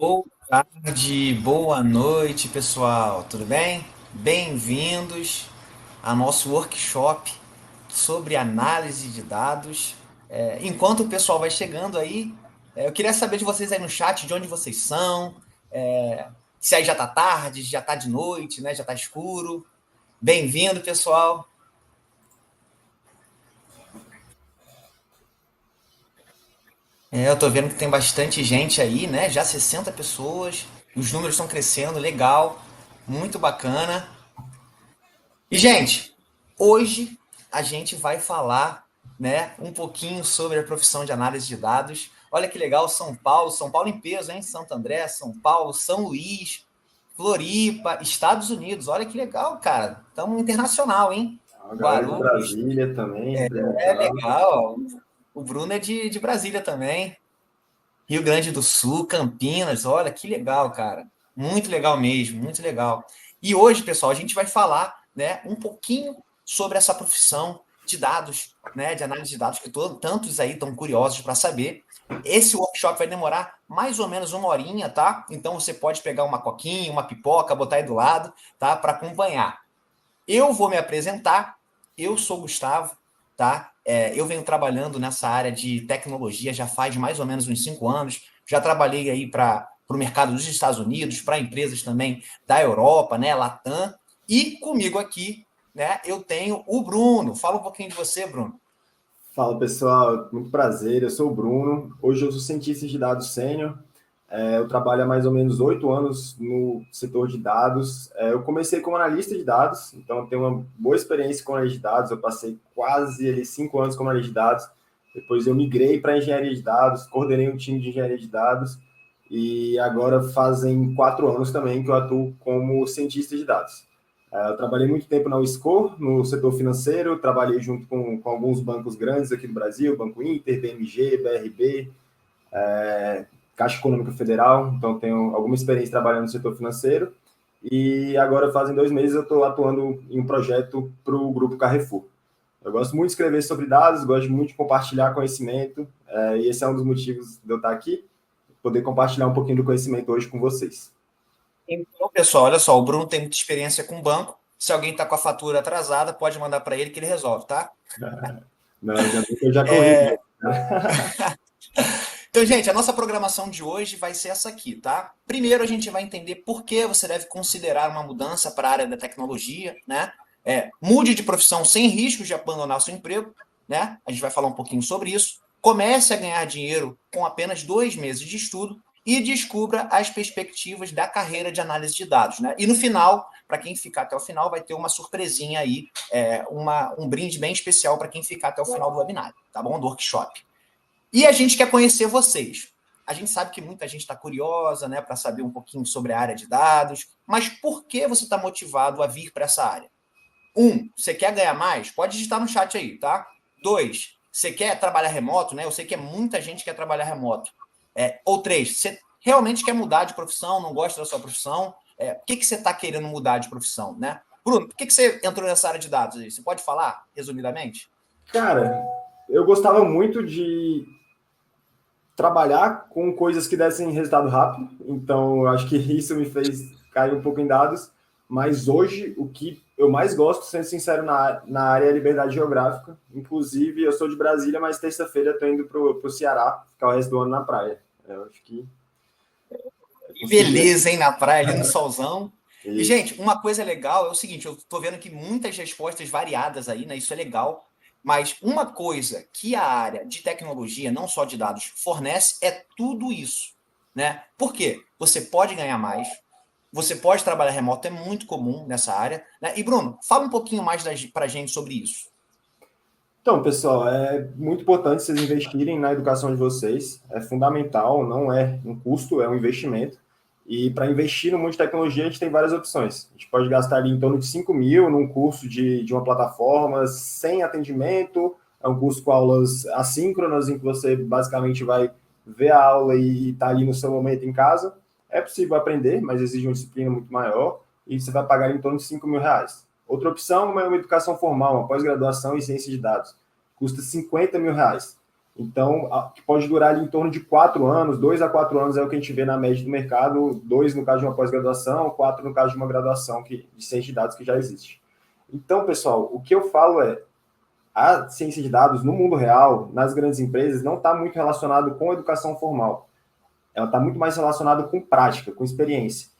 Boa tarde, boa noite, pessoal. Tudo bem? Bem-vindos ao nosso workshop sobre análise de dados. Enquanto o pessoal vai chegando aí, eu queria saber de vocês aí no chat, de onde vocês são, se aí já tá tarde, já tá de noite, né? Já tá escuro. Bem-vindo, pessoal. Eu tô vendo que tem bastante gente aí, né? Já 60 pessoas, os números estão crescendo, legal, muito bacana. E, gente, hoje a gente vai falar, né, um pouquinho sobre a profissão de análise de dados. Olha que legal, São Paulo em peso, hein? Santo André, São Paulo, São Luís, Floripa, Estados Unidos. Olha que legal, cara. Estamos internacional, hein? A galera de Guarulhos, Brasília também, é representando. legal. O Bruno é de Brasília também. Rio Grande do Sul, Campinas, olha que legal, cara. Muito legal mesmo, muito legal. E hoje, pessoal, a gente vai falar, né, um pouquinho sobre essa profissão de dados, né, de análise de dados, que tantos aí estão curiosos para saber. Esse workshop vai demorar mais ou menos uma horinha, tá? Então você pode pegar uma coquinha, uma pipoca, botar aí do lado, tá? Para acompanhar. Eu vou me apresentar. Eu sou o Gustavo, tá? Eu venho trabalhando nessa área de tecnologia já faz mais ou menos uns 5 anos. Já trabalhei aí para o mercado dos Estados Unidos, para empresas também da Europa, né? Latam. E comigo aqui, né? Eu tenho o Bruno. Fala um pouquinho de você, Bruno. Fala pessoal, muito prazer, eu sou o Bruno. Hoje eu sou cientista de dados sênior. Eu trabalho há mais ou menos 8 anos no setor de dados. Eu comecei como analista de dados, então eu tenho uma boa experiência com analista de dados. Eu passei quase ali 5 anos como analista de dados. Depois eu migrei para engenharia de dados, coordenei um time de engenharia de dados e agora fazem 4 anos também que eu atuo como cientista de dados. Eu trabalhei muito tempo na Wisco, no setor financeiro, trabalhei junto com alguns bancos grandes aqui do Brasil, Banco Inter, BMG, BRB, Caixa Econômica Federal, então tenho alguma experiência trabalhando no setor financeiro. E agora fazem 2 meses eu estou atuando em um projeto para o Grupo Carrefour. Eu gosto muito de escrever sobre dados, gosto muito de compartilhar conhecimento, e esse é um dos motivos de eu estar aqui, poder compartilhar um pouquinho do conhecimento hoje com vocês. Então, pessoal, olha só, o Bruno tem muita experiência com banco. Se alguém está com a fatura atrasada, pode mandar para ele que ele resolve, tá? Não, ainda bem que eu já corrigi. Então, gente, a nossa programação de hoje vai ser essa aqui, tá? Primeiro, a gente vai entender por que você deve considerar uma mudança para a área da tecnologia, né? Mude de profissão sem riscos de abandonar o seu emprego, né? A gente vai falar um pouquinho sobre isso. Comece a ganhar dinheiro com apenas 2 meses de estudo e descubra as perspectivas da carreira de análise de dados, né? E no final, para quem ficar até o final, vai ter uma surpresinha aí, um brinde bem especial para quem ficar até o final do webinar, tá bom? Do workshop. E a gente quer conhecer vocês. A gente sabe que muita gente está curiosa, né, para saber um pouquinho sobre a área de dados, mas por que você está motivado a vir para essa área? Você quer ganhar mais? Pode digitar no chat aí, tá? Dois, você quer trabalhar remoto, né? Eu sei que muita gente quer trabalhar remoto. Ou três, você realmente quer mudar de profissão, não gosta da sua profissão? Por que você está querendo mudar de profissão, né? Bruno, por que você entrou nessa área de dados aí? Você pode falar, resumidamente? Cara, eu gostava muito de trabalhar com coisas que dessem resultado rápido, então eu acho que isso me fez cair um pouco em dados, mas hoje o que eu mais gosto, sendo sincero, na área é liberdade geográfica. Inclusive, eu sou de Brasília, mas terça-feira estou indo para o Ceará, ficar o resto do ano na praia. Eu acho que eu Que consegui. beleza, hein, na praia, ali no solzão. E, Isso. gente, uma coisa legal é o seguinte, eu tô vendo que muitas respostas variadas aí, né? Isso é legal. Mas uma coisa que a área de tecnologia, não só de dados, fornece é tudo isso, né? Por quê? Você pode ganhar mais, você pode trabalhar remoto, é muito comum nessa área, né? E, Bruno, fala um pouquinho mais pra gente sobre isso. Então, pessoal, é muito importante vocês investirem na educação de vocês. É fundamental, não é um custo, é um investimento. E para investir no mundo de tecnologia, a gente tem várias opções. A gente pode gastar ali em torno de 5 mil num curso de uma plataforma sem atendimento, é um curso com aulas assíncronas, em que você basicamente vai ver a aula e está ali no seu momento em casa. É possível aprender, mas exige uma disciplina muito maior, e você vai pagar em torno de 5 mil reais. Outra opção é uma educação formal, uma pós-graduação em ciência de dados. Custa 50 mil reais. Então, que pode durar ali em torno de 4 anos, 2 a 4 anos é o que a gente vê na média do mercado, 2 no caso de uma pós-graduação, 4 no caso de uma graduação de ciência de dados que já existe. Então, pessoal, o que eu falo é, a ciência de dados no mundo real, nas grandes empresas, não está muito relacionado com educação formal. Ela está muito mais relacionada com prática, com experiência.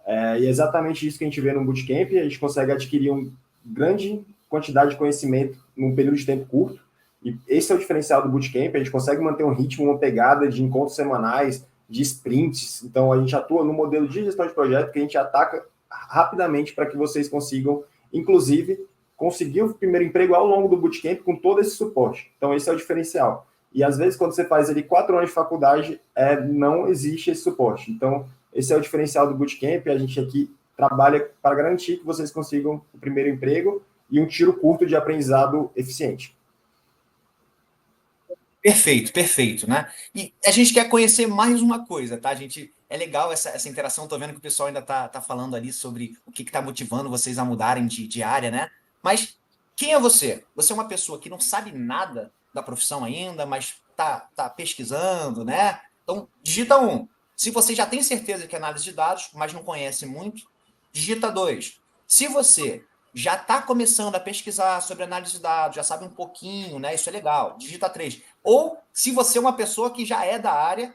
E é exatamente isso que a gente vê no Bootcamp, a gente consegue adquirir uma grande quantidade de conhecimento num período de tempo curto, e esse é o diferencial do Bootcamp, a gente consegue manter um ritmo, uma pegada de encontros semanais, de sprints, então a gente atua no modelo de gestão de projeto que a gente ataca rapidamente para que vocês consigam, inclusive, conseguir o primeiro emprego ao longo do Bootcamp com todo esse suporte. Então esse é o diferencial. E às vezes quando você faz ali 4 anos de faculdade, não existe esse suporte. Então esse é o diferencial do Bootcamp, a gente aqui trabalha para garantir que vocês consigam o primeiro emprego e um tiro curto de aprendizado eficiente. Perfeito, perfeito, né? E a gente quer conhecer mais uma coisa, tá? É legal essa interação, tô vendo que o pessoal ainda tá falando ali sobre o que tá motivando vocês a mudarem de área, né? Mas quem é você? Você é uma pessoa que não sabe nada da profissão ainda, mas tá pesquisando, né? Então, digita 1. Se você já tem certeza que é análise de dados, mas não conhece muito, digita 2. Se você já está começando a pesquisar sobre análise de dados, já sabe um pouquinho, né? Isso é legal, digita 3. Ou, se você é uma pessoa que já é da área,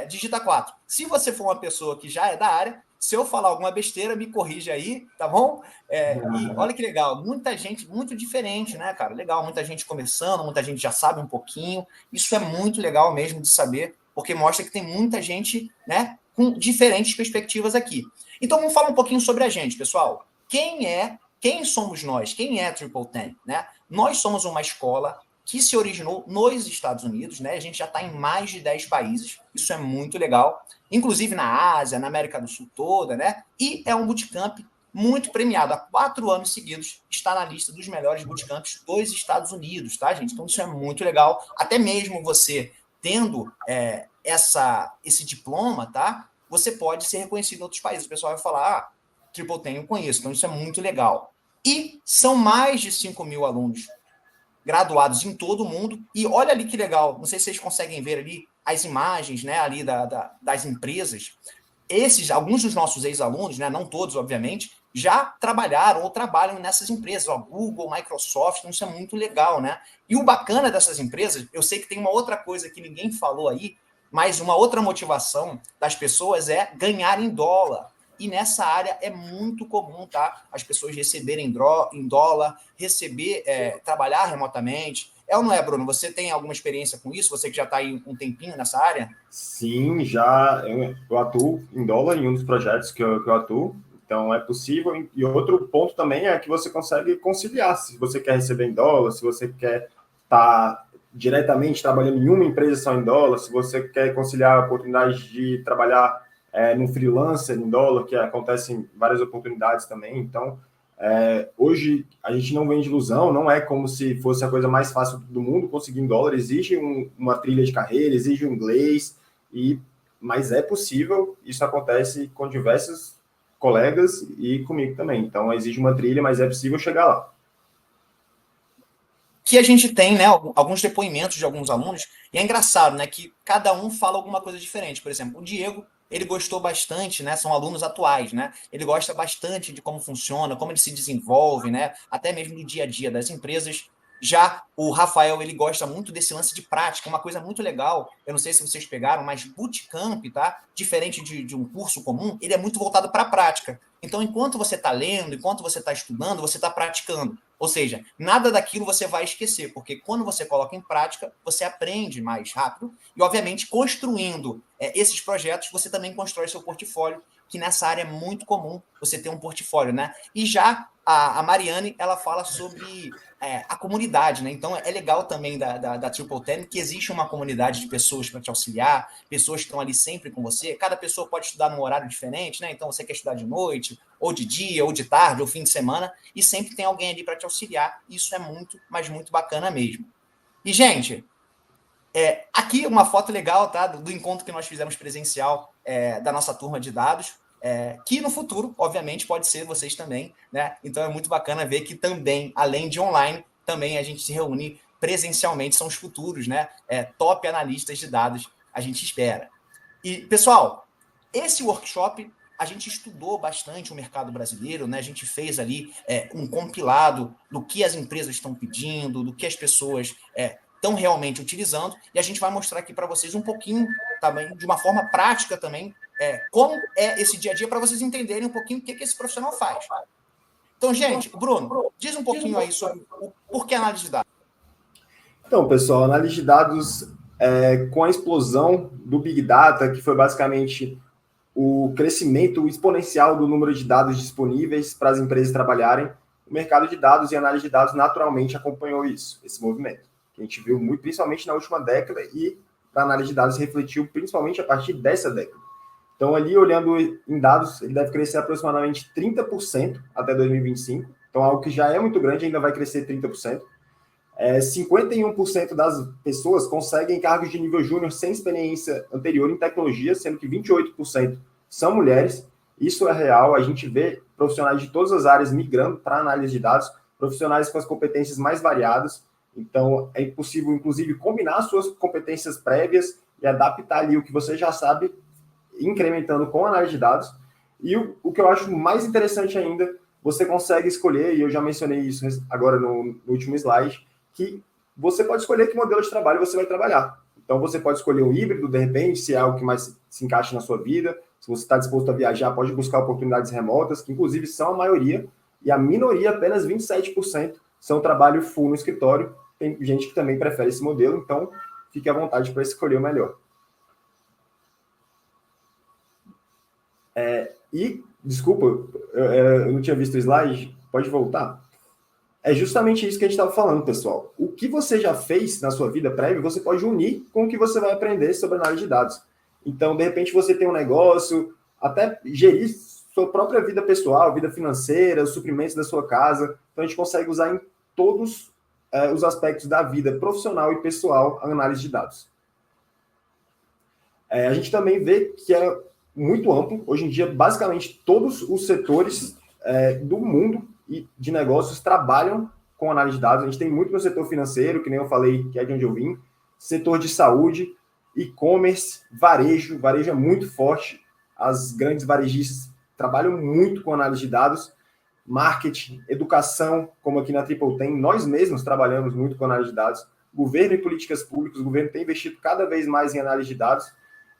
digita 4. Se você for uma pessoa que já é da área, se eu falar alguma besteira, me corrija aí, tá bom? E olha que legal, muita gente, muito diferente, né, cara? Legal, muita gente começando, muita gente já sabe um pouquinho. Isso é muito legal mesmo de saber, porque mostra que tem muita gente, né, com diferentes perspectivas aqui. Então, vamos falar um pouquinho sobre a gente, pessoal. Quem somos nós? Quem é a Triple Ten? Né? Nós somos uma escola que se originou nos Estados Unidos, né? A gente já está em mais de 10 países, isso é muito legal, inclusive na Ásia, na América do Sul toda, né? E é um bootcamp muito premiado, há 4 anos seguidos, está na lista dos melhores bootcamps dos Estados Unidos, tá, gente? Então isso é muito legal, até mesmo você tendo esse diploma, tá? Você pode ser reconhecido em outros países, o pessoal vai falar, Triple Ten eu conheço, então isso é muito legal. E são mais de 5 mil alunos graduados em todo o mundo. E olha ali que legal, não sei se vocês conseguem ver ali as imagens, né, ali das empresas. Alguns dos nossos ex-alunos, né, não todos, obviamente, já trabalharam ou trabalham nessas empresas, ó, Google, Microsoft, então isso é muito legal, né? E o bacana dessas empresas, eu sei que tem uma outra coisa que ninguém falou aí, mas uma outra motivação das pessoas é ganhar em dólar. E nessa área é muito comum, tá? As pessoas receberem em dólar, trabalhar remotamente. É ou não é, Bruno? Você tem alguma experiência com isso? Você que já está aí um tempinho nessa área? Sim, eu atuo em dólar em um dos projetos que eu atuo, então é possível. E outro ponto também é que você consegue conciliar, se você quer receber em dólar, se você quer estar diretamente trabalhando em uma empresa só em dólar, se você quer conciliar a oportunidade de trabalhar no freelancer em dólar, que acontecem várias oportunidades também. Então, hoje a gente não vende ilusão, não é como se fosse a coisa mais fácil do mundo conseguir em dólar, exige uma trilha de carreira, exige um inglês, mas é possível, isso acontece com diversos colegas e comigo também. Então, exige uma trilha, mas é possível chegar lá. Que a gente tem, né, alguns depoimentos de alguns alunos, e é engraçado, né, que cada um fala alguma coisa diferente. Por exemplo, o Diego, ele gostou bastante, né, são alunos atuais, né, ele gosta bastante de como funciona, como ele se desenvolve, né, até mesmo no dia a dia das empresas. Já o Rafael, ele gosta muito desse lance de prática, uma coisa muito legal, eu não sei se vocês pegaram, mas bootcamp, tá, diferente de um curso comum, ele é muito voltado para a prática. Então, enquanto você está lendo, enquanto você está estudando, você está praticando. Ou seja, nada daquilo você vai esquecer, porque quando você coloca em prática, você aprende mais rápido e, obviamente, construindo esses projetos, você também constrói seu portfólio, que nessa área é muito comum você ter um portfólio, né? E já a Mariane, ela fala sobre a comunidade, né? Então, é legal também da Triple Ten que existe uma comunidade de pessoas para te auxiliar, pessoas que estão ali sempre com você. Cada pessoa pode estudar num horário diferente, né? Então, você quer estudar de noite, ou de dia, ou de tarde, ou fim de semana, e sempre tem alguém ali para te auxiliar. Isso é muito, mas muito bacana mesmo. E, gente, aqui uma foto legal, tá? Do encontro que nós fizemos presencial da nossa turma de dados, que no futuro, obviamente, pode ser vocês também, né? Então é muito bacana ver que também, além de online, também a gente se reúne presencialmente são os futuros, né? Top analistas de dados, a gente espera. E, pessoal, esse workshop, a gente estudou bastante o mercado brasileiro, né? A gente fez ali um compilado do que as empresas estão pedindo, do que as pessoas estão realmente utilizando, e a gente vai mostrar aqui para vocês um pouquinho também, de uma forma prática também, como é esse dia a dia, para vocês entenderem um pouquinho o que esse profissional faz. Então, gente, Bruno, diz um pouquinho aí sobre o porquê análise de dados. Então, pessoal, análise de dados, com a explosão do Big Data, que foi basicamente o crescimento exponencial do número de dados disponíveis para as empresas trabalharem, o mercado de dados e análise de dados naturalmente acompanhou isso, esse movimento, que a gente viu muito, principalmente na última década, e a análise de dados refletiu principalmente a partir dessa década. Então, ali, olhando em dados, ele deve crescer aproximadamente 30% até 2025, então algo que já é muito grande, ainda vai crescer 30%. 51% das pessoas conseguem cargos de nível júnior sem experiência anterior em tecnologia, sendo que 28% são mulheres. Isso é real, a gente vê profissionais de todas as áreas migrando para análise de dados, profissionais com as competências mais variadas. Então, é possível, inclusive, combinar suas competências prévias e adaptar ali o que você já sabe, incrementando com análise de dados. E o que eu acho mais interessante ainda, você consegue escolher, e eu já mencionei isso agora no último slide, que você pode escolher que modelo de trabalho você vai trabalhar. Então, você pode escolher um híbrido, de repente, se é algo que mais se encaixa na sua vida. Se você está disposto a viajar, pode buscar oportunidades remotas, que inclusive são a maioria, e a minoria, apenas 27%, são trabalho full no escritório. Tem gente que também prefere esse modelo, então fique à vontade para escolher o melhor. Desculpa, eu não tinha visto o slide, pode voltar? É justamente isso que a gente estava falando, pessoal. O que você já fez na sua vida prévia, você pode unir com o que você vai aprender sobre análise de dados. Então, de repente, você tem um negócio, até gerir sua própria vida pessoal, vida financeira, os suprimentos da sua casa. Então, a gente consegue usar em todos os aspectos da vida profissional e pessoal a análise de dados. A gente também vê que é muito amplo. Hoje em dia, basicamente, todos os setores do mundo e de negócios trabalham com análise de dados. A gente tem muito no setor financeiro, que nem eu falei, que é de onde eu vim, setor de saúde, e-commerce, varejo é muito forte, as grandes varejistas trabalham muito com análise de dados, marketing, educação, como aqui na Triple tem, nós mesmos trabalhamos muito com análise de dados, governo e políticas públicas, o governo tem investido cada vez mais em análise de dados,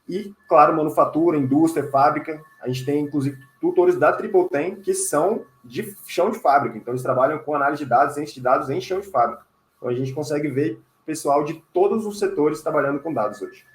e, claro, manufatura, indústria, fábrica. A gente tem, inclusive, tutores da Triple Tem que são de chão de fábrica. Então, eles trabalham com análise de dados, ciência de dados em chão de fábrica. Então, a gente consegue ver pessoal de todos os setores trabalhando com dados hoje.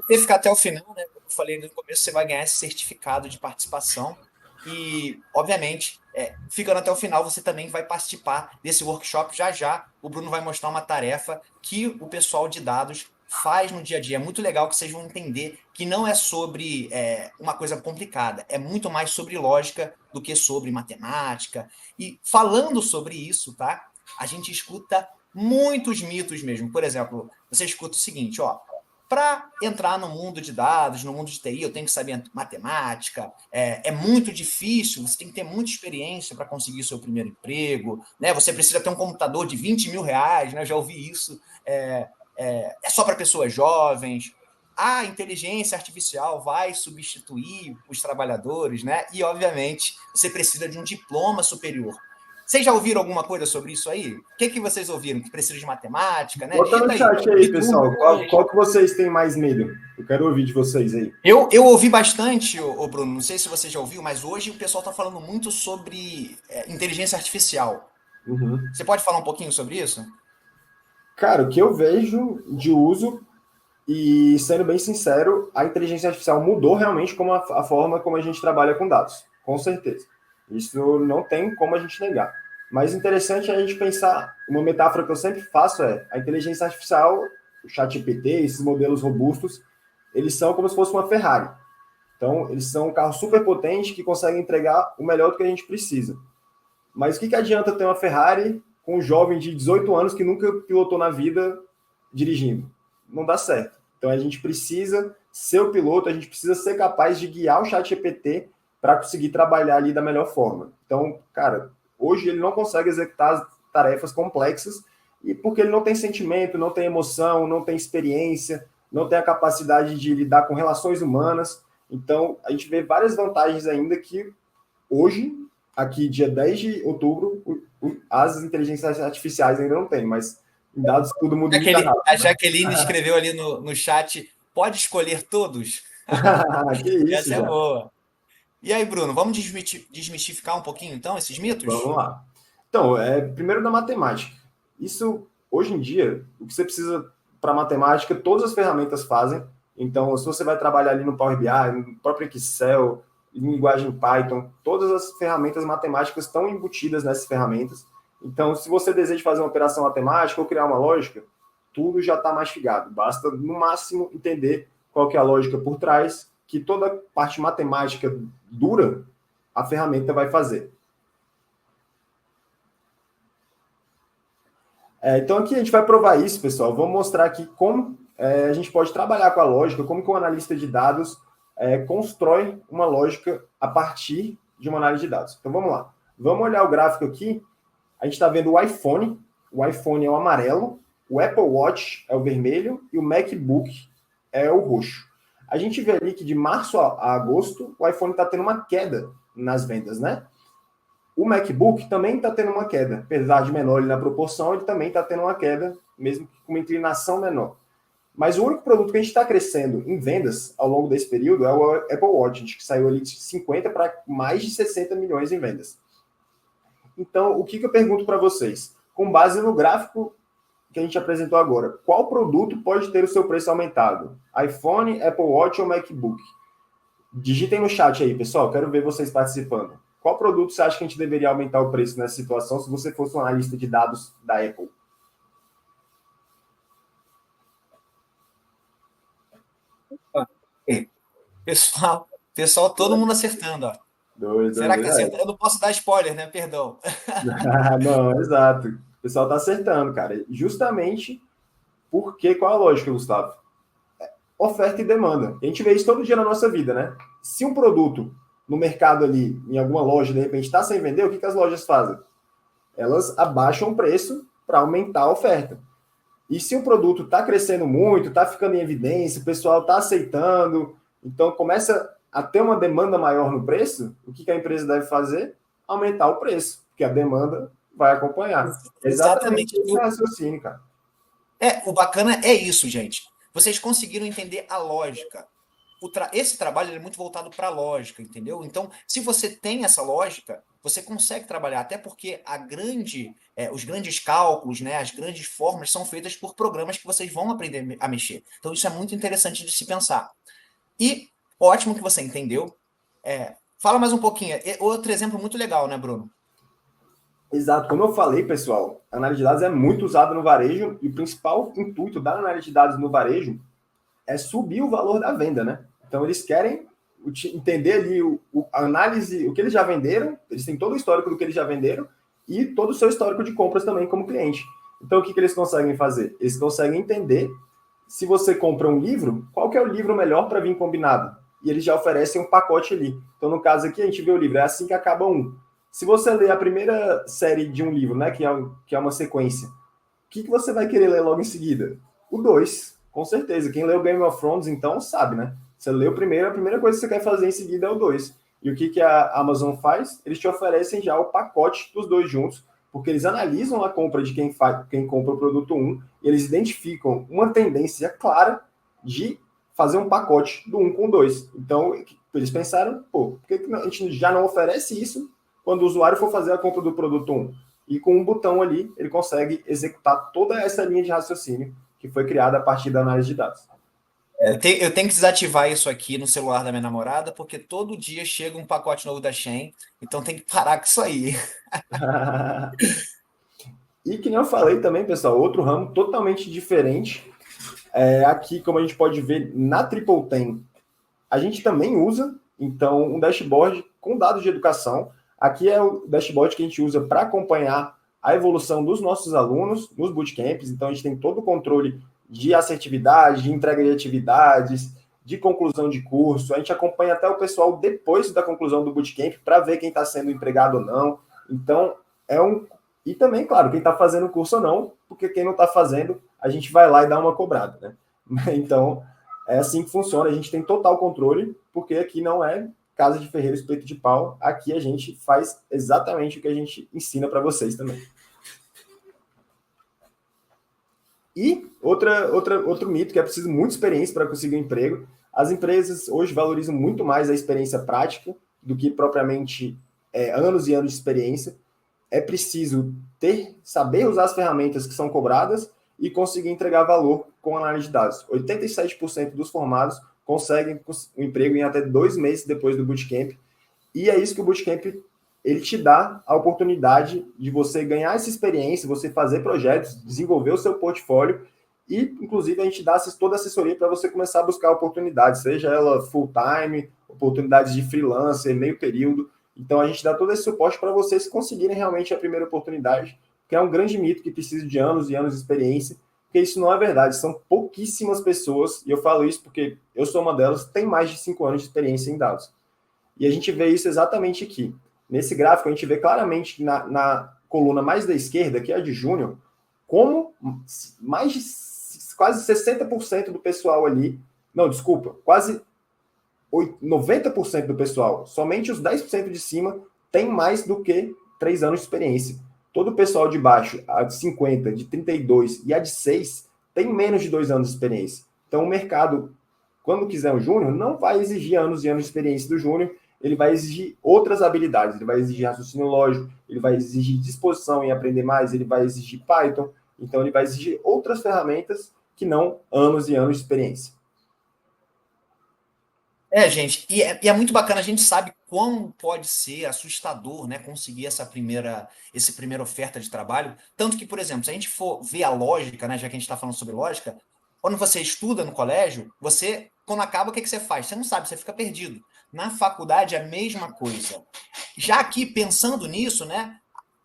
Você ficar até o final, né? Como eu falei no começo, você vai ganhar esse certificado de participação. E, obviamente, ficando até o final, você também vai participar desse workshop. Já o Bruno vai mostrar uma tarefa que o pessoal de dados faz no dia a dia. É muito legal que vocês vão entender que não é sobre uma coisa complicada, é muito mais sobre lógica do que sobre matemática. E falando sobre isso, tá? A gente escuta muitos mitos mesmo. Por exemplo, você escuta o seguinte, ó. Para entrar no mundo de dados, no mundo de TI, eu tenho que saber matemática, é muito difícil, você tem que ter muita experiência para conseguir o seu primeiro emprego, né? Você precisa ter um computador de 20 mil reais, né? Eu já ouvi isso, é só para pessoas jovens, a inteligência artificial vai substituir os trabalhadores, né? E, obviamente, você precisa de um diploma superior. Vocês já ouviram alguma coisa sobre isso aí? O que vocês ouviram? Que precisa de matemática, né? Bota no chat aí, pessoal. Qual que vocês têm mais medo? Eu quero ouvir de vocês aí. Eu ouvi bastante, Bruno, não sei se você já ouviu, mas hoje o pessoal está falando muito sobre inteligência artificial. Uhum. Você pode falar um pouquinho sobre isso? Cara, o que eu vejo de uso, e sendo bem sincero, a inteligência artificial mudou realmente como a forma como a gente trabalha com dados, com certeza. Isso não tem como a gente negar. Mas interessante é a gente pensar, uma metáfora que eu sempre faço é, a inteligência artificial, o ChatGPT, esses modelos robustos, eles são como se fosse uma Ferrari. Então, eles são um carro super potente que consegue entregar o melhor do que a gente precisa. Mas o que adianta ter uma Ferrari com um jovem de 18 anos que nunca pilotou na vida dirigindo? Não dá certo. Então, a gente precisa ser o piloto, a gente precisa ser capaz de guiar o ChatGPT para conseguir trabalhar ali da melhor forma. Então, cara, hoje ele não consegue executar as tarefas complexas, e porque ele não tem sentimento, não tem emoção, não tem experiência, não tem a capacidade de lidar com relações humanas. Então, a gente vê várias vantagens ainda que hoje, aqui dia 10 de outubro, as inteligências artificiais ainda não têm, mas em dados tudo muda muito rápido. A Jaqueline escreveu ali no chat, pode escolher todos? Que isso, Essa é já. boa. E aí, Bruno, vamos desmistificar um pouquinho, então, esses mitos? Vamos lá. Então, primeiro da matemática. Isso, hoje em dia, o que você precisa para matemática, todas as ferramentas fazem. Então, se você vai trabalhar ali no Power BI, no próprio Excel, em linguagem Python, todas as ferramentas matemáticas estão embutidas nessas ferramentas. Então, se você deseja fazer uma operação matemática ou criar uma lógica, tudo já está mastigado. Basta, no máximo, entender qual que é a lógica por trás, que toda parte matemática dura, a ferramenta vai fazer. Então, aqui a gente vai provar isso, pessoal. Vamos mostrar aqui como a gente pode trabalhar com a lógica, como que um analista de dados constrói uma lógica a partir de uma análise de dados. Então, vamos lá. Vamos olhar o gráfico aqui. A gente está vendo o iPhone. O iPhone é o amarelo, o Apple Watch é o vermelho e o MacBook é o roxo. A gente vê ali que de março a agosto, o iPhone está tendo uma queda nas vendas, né? O MacBook também está tendo uma queda, apesar de menor ali na proporção, ele também está tendo uma queda, mesmo com uma inclinação menor. Mas o único produto que a gente está crescendo em vendas ao longo desse período é o Apple Watch, a gente que saiu ali de 50 para mais de 60 milhões em vendas. Então, o que eu pergunto para vocês? Com base no gráfico que a gente apresentou agora, qual produto pode ter o seu preço aumentado? iPhone, Apple Watch ou MacBook? Digitem no chat aí, pessoal, quero ver vocês participando. Qual produto você acha que a gente deveria aumentar o preço nessa situação se você fosse um analista de dados da Apple? Pessoal, todo mundo acertando, ó. Será que tá acertando? Eu não posso dar spoiler, né? Perdão. Não, exato. O pessoal tá acertando, cara. Justamente porque, qual a lógica, Gustavo? Oferta e demanda. A gente vê isso todo dia na nossa vida, né? Se um produto no mercado ali, em alguma loja, de repente está sem vender, o que as lojas fazem? Elas abaixam o preço para aumentar a oferta. E se o produto está crescendo muito, está ficando em evidência, o pessoal está aceitando, então começa a ter uma demanda maior no preço, o que a empresa deve fazer? Aumentar o preço, porque a demanda vai acompanhar. Exatamente esse raciocínio, cara. O bacana é isso, gente. Vocês conseguiram entender a lógica. Esse trabalho é muito voltado para a lógica, entendeu? Então, se você tem essa lógica, você consegue trabalhar, até porque os grandes cálculos, né, as grandes fórmulas são feitas por programas que vocês vão aprender a mexer. Então, isso é muito interessante de se pensar. E ótimo que você entendeu. Fala mais um pouquinho. Outro exemplo muito legal, né, Bruno? Exato. Como eu falei, pessoal, a análise de dados é muito usada no varejo e o principal intuito da análise de dados no varejo é subir o valor da venda, né? Então, eles querem entender ali a análise, o que eles já venderam, eles têm todo o histórico do que eles já venderam e todo o seu histórico de compras também como cliente. Então, o que eles conseguem fazer? Eles conseguem entender se você compra um livro, qual que é o livro melhor para vir combinado? E eles já oferecem um pacote ali. Então, no caso aqui, a gente vê o livro, é assim que acaba um. Se você ler a primeira série de um livro, né, que é uma sequência, o que você vai querer ler logo em seguida? O 2, com certeza. Quem leu Game of Thrones, então, sabe, né? Você lê o primeiro, a primeira coisa que você quer fazer em seguida é o 2. E o que a Amazon faz? Eles te oferecem já o pacote dos dois juntos, porque eles analisam a compra de quem compra o produto 1, e eles identificam uma tendência clara de fazer um pacote do 1 com o 2. Então, eles pensaram, por que a gente já não oferece isso quando o usuário for fazer a compra do produto 1? E com um botão ali, ele consegue executar toda essa linha de raciocínio que foi criada a partir da análise de dados. Eu tenho que desativar isso aqui no celular da minha namorada, porque todo dia chega um pacote novo da Shein, então tem que parar com isso aí. E que nem eu falei também, pessoal, outro ramo totalmente diferente. Aqui, como a gente pode ver na Triple Ten, a gente também usa, então, um dashboard com dados de educação. Aqui é o dashboard que a gente usa para acompanhar a evolução dos nossos alunos nos bootcamps. Então, a gente tem todo o controle de assertividade, de entrega de atividades, de conclusão de curso. A gente acompanha até o pessoal depois da conclusão do bootcamp para ver quem está sendo empregado ou não. Então, é um... E também, claro, quem está fazendo o curso ou não, porque quem não está fazendo, a gente vai lá e dá uma cobrada, né? Então, é assim que funciona, a gente tem total controle, porque aqui não é casa de ferreiro espeto de pau, aqui a gente faz exatamente o que a gente ensina para vocês também. E outro mito, que é preciso muita experiência para conseguir um emprego. As empresas hoje valorizam muito mais a experiência prática do que propriamente anos e anos de experiência. É preciso saber usar as ferramentas que são cobradas e conseguir entregar valor com análise de dados. 87% dos formados conseguem um emprego em até 2 meses depois do bootcamp. E é isso que o bootcamp ele te dá a oportunidade de você ganhar essa experiência, você fazer projetos, desenvolver o seu portfólio e, inclusive, a gente dá toda a assessoria para você começar a buscar oportunidades, seja ela full-time, oportunidades de freelancer, meio período. Então, a gente dá todo esse suporte para vocês conseguirem realmente a primeira oportunidade, que é um grande mito que precisa de anos e anos de experiência, porque isso não é verdade. São pouquíssimas pessoas, e eu falo isso porque eu sou uma delas, tem mais de 5 anos de experiência em dados. E a gente vê isso exatamente aqui. Nesse gráfico, a gente vê claramente na coluna mais da esquerda, que é a de Júnior, como mais de quase 60% do pessoal ali, não, desculpa, quase 90% do pessoal, somente os 10% de cima tem mais do que 3 anos de experiência. Todo o pessoal de baixo, a de 50, de 32 e a de 6, tem menos de 2 anos de experiência. Então, o mercado, quando quiser um júnior, não vai exigir anos e anos de experiência do júnior, ele vai exigir outras habilidades, ele vai exigir raciocínio lógico, ele vai exigir disposição em aprender mais, ele vai exigir Python, então ele vai exigir outras ferramentas que não anos e anos de experiência. Gente, e é muito bacana, a gente sabe quão pode ser assustador, né, conseguir essa primeira oferta de trabalho. Tanto que, por exemplo, se a gente for ver a lógica, né, já que a gente está falando sobre lógica, quando você estuda no colégio, quando acaba, o que você faz? Você não sabe, você fica perdido. Na faculdade é a mesma coisa. Já aqui, pensando nisso, né,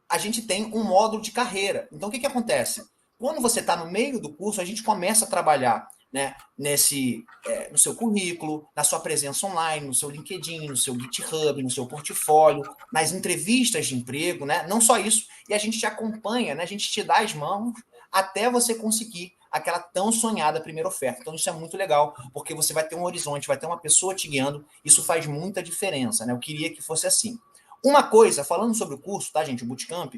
a gente tem um módulo de carreira. Então, o que acontece? Quando você está no meio do curso, a gente começa a trabalhar, né, no seu currículo, na sua presença online, no seu LinkedIn, no seu GitHub, no seu portfólio, nas entrevistas de emprego, né? Não só isso, e a gente te acompanha, né? A gente te dá as mãos até você conseguir aquela tão sonhada primeira oferta. Então isso é muito legal, porque você vai ter um horizonte, vai ter uma pessoa te guiando, isso faz muita diferença, né? Eu queria que fosse assim. Uma coisa, falando sobre o curso, tá, gente? O Bootcamp,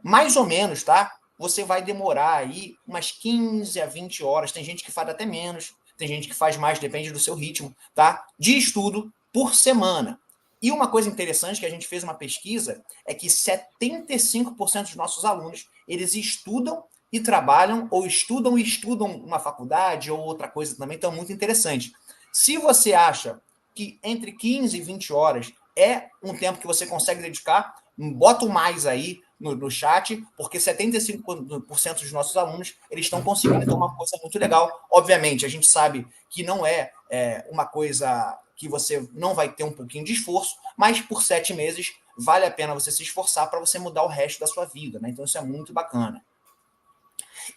mais ou menos, tá? Você vai demorar aí umas 15 a 20 horas. Tem gente que faz até menos, tem gente que faz mais, depende do seu ritmo, tá? De estudo por semana. E uma coisa interessante que a gente fez uma pesquisa é que 75% dos nossos alunos, eles estudam e trabalham, ou estudam e estudam uma faculdade ou outra coisa também, então é muito interessante. Se você acha que entre 15 e 20 horas é um tempo que você consegue dedicar, bota o mais aí no chat, porque 75% dos nossos alunos eles estão conseguindo, então uma coisa muito legal. Obviamente, a gente sabe que não é uma coisa que você não vai ter um pouquinho de esforço, mas por 7 meses vale a pena você se esforçar para você mudar o resto da sua vida, né? Então isso é muito bacana.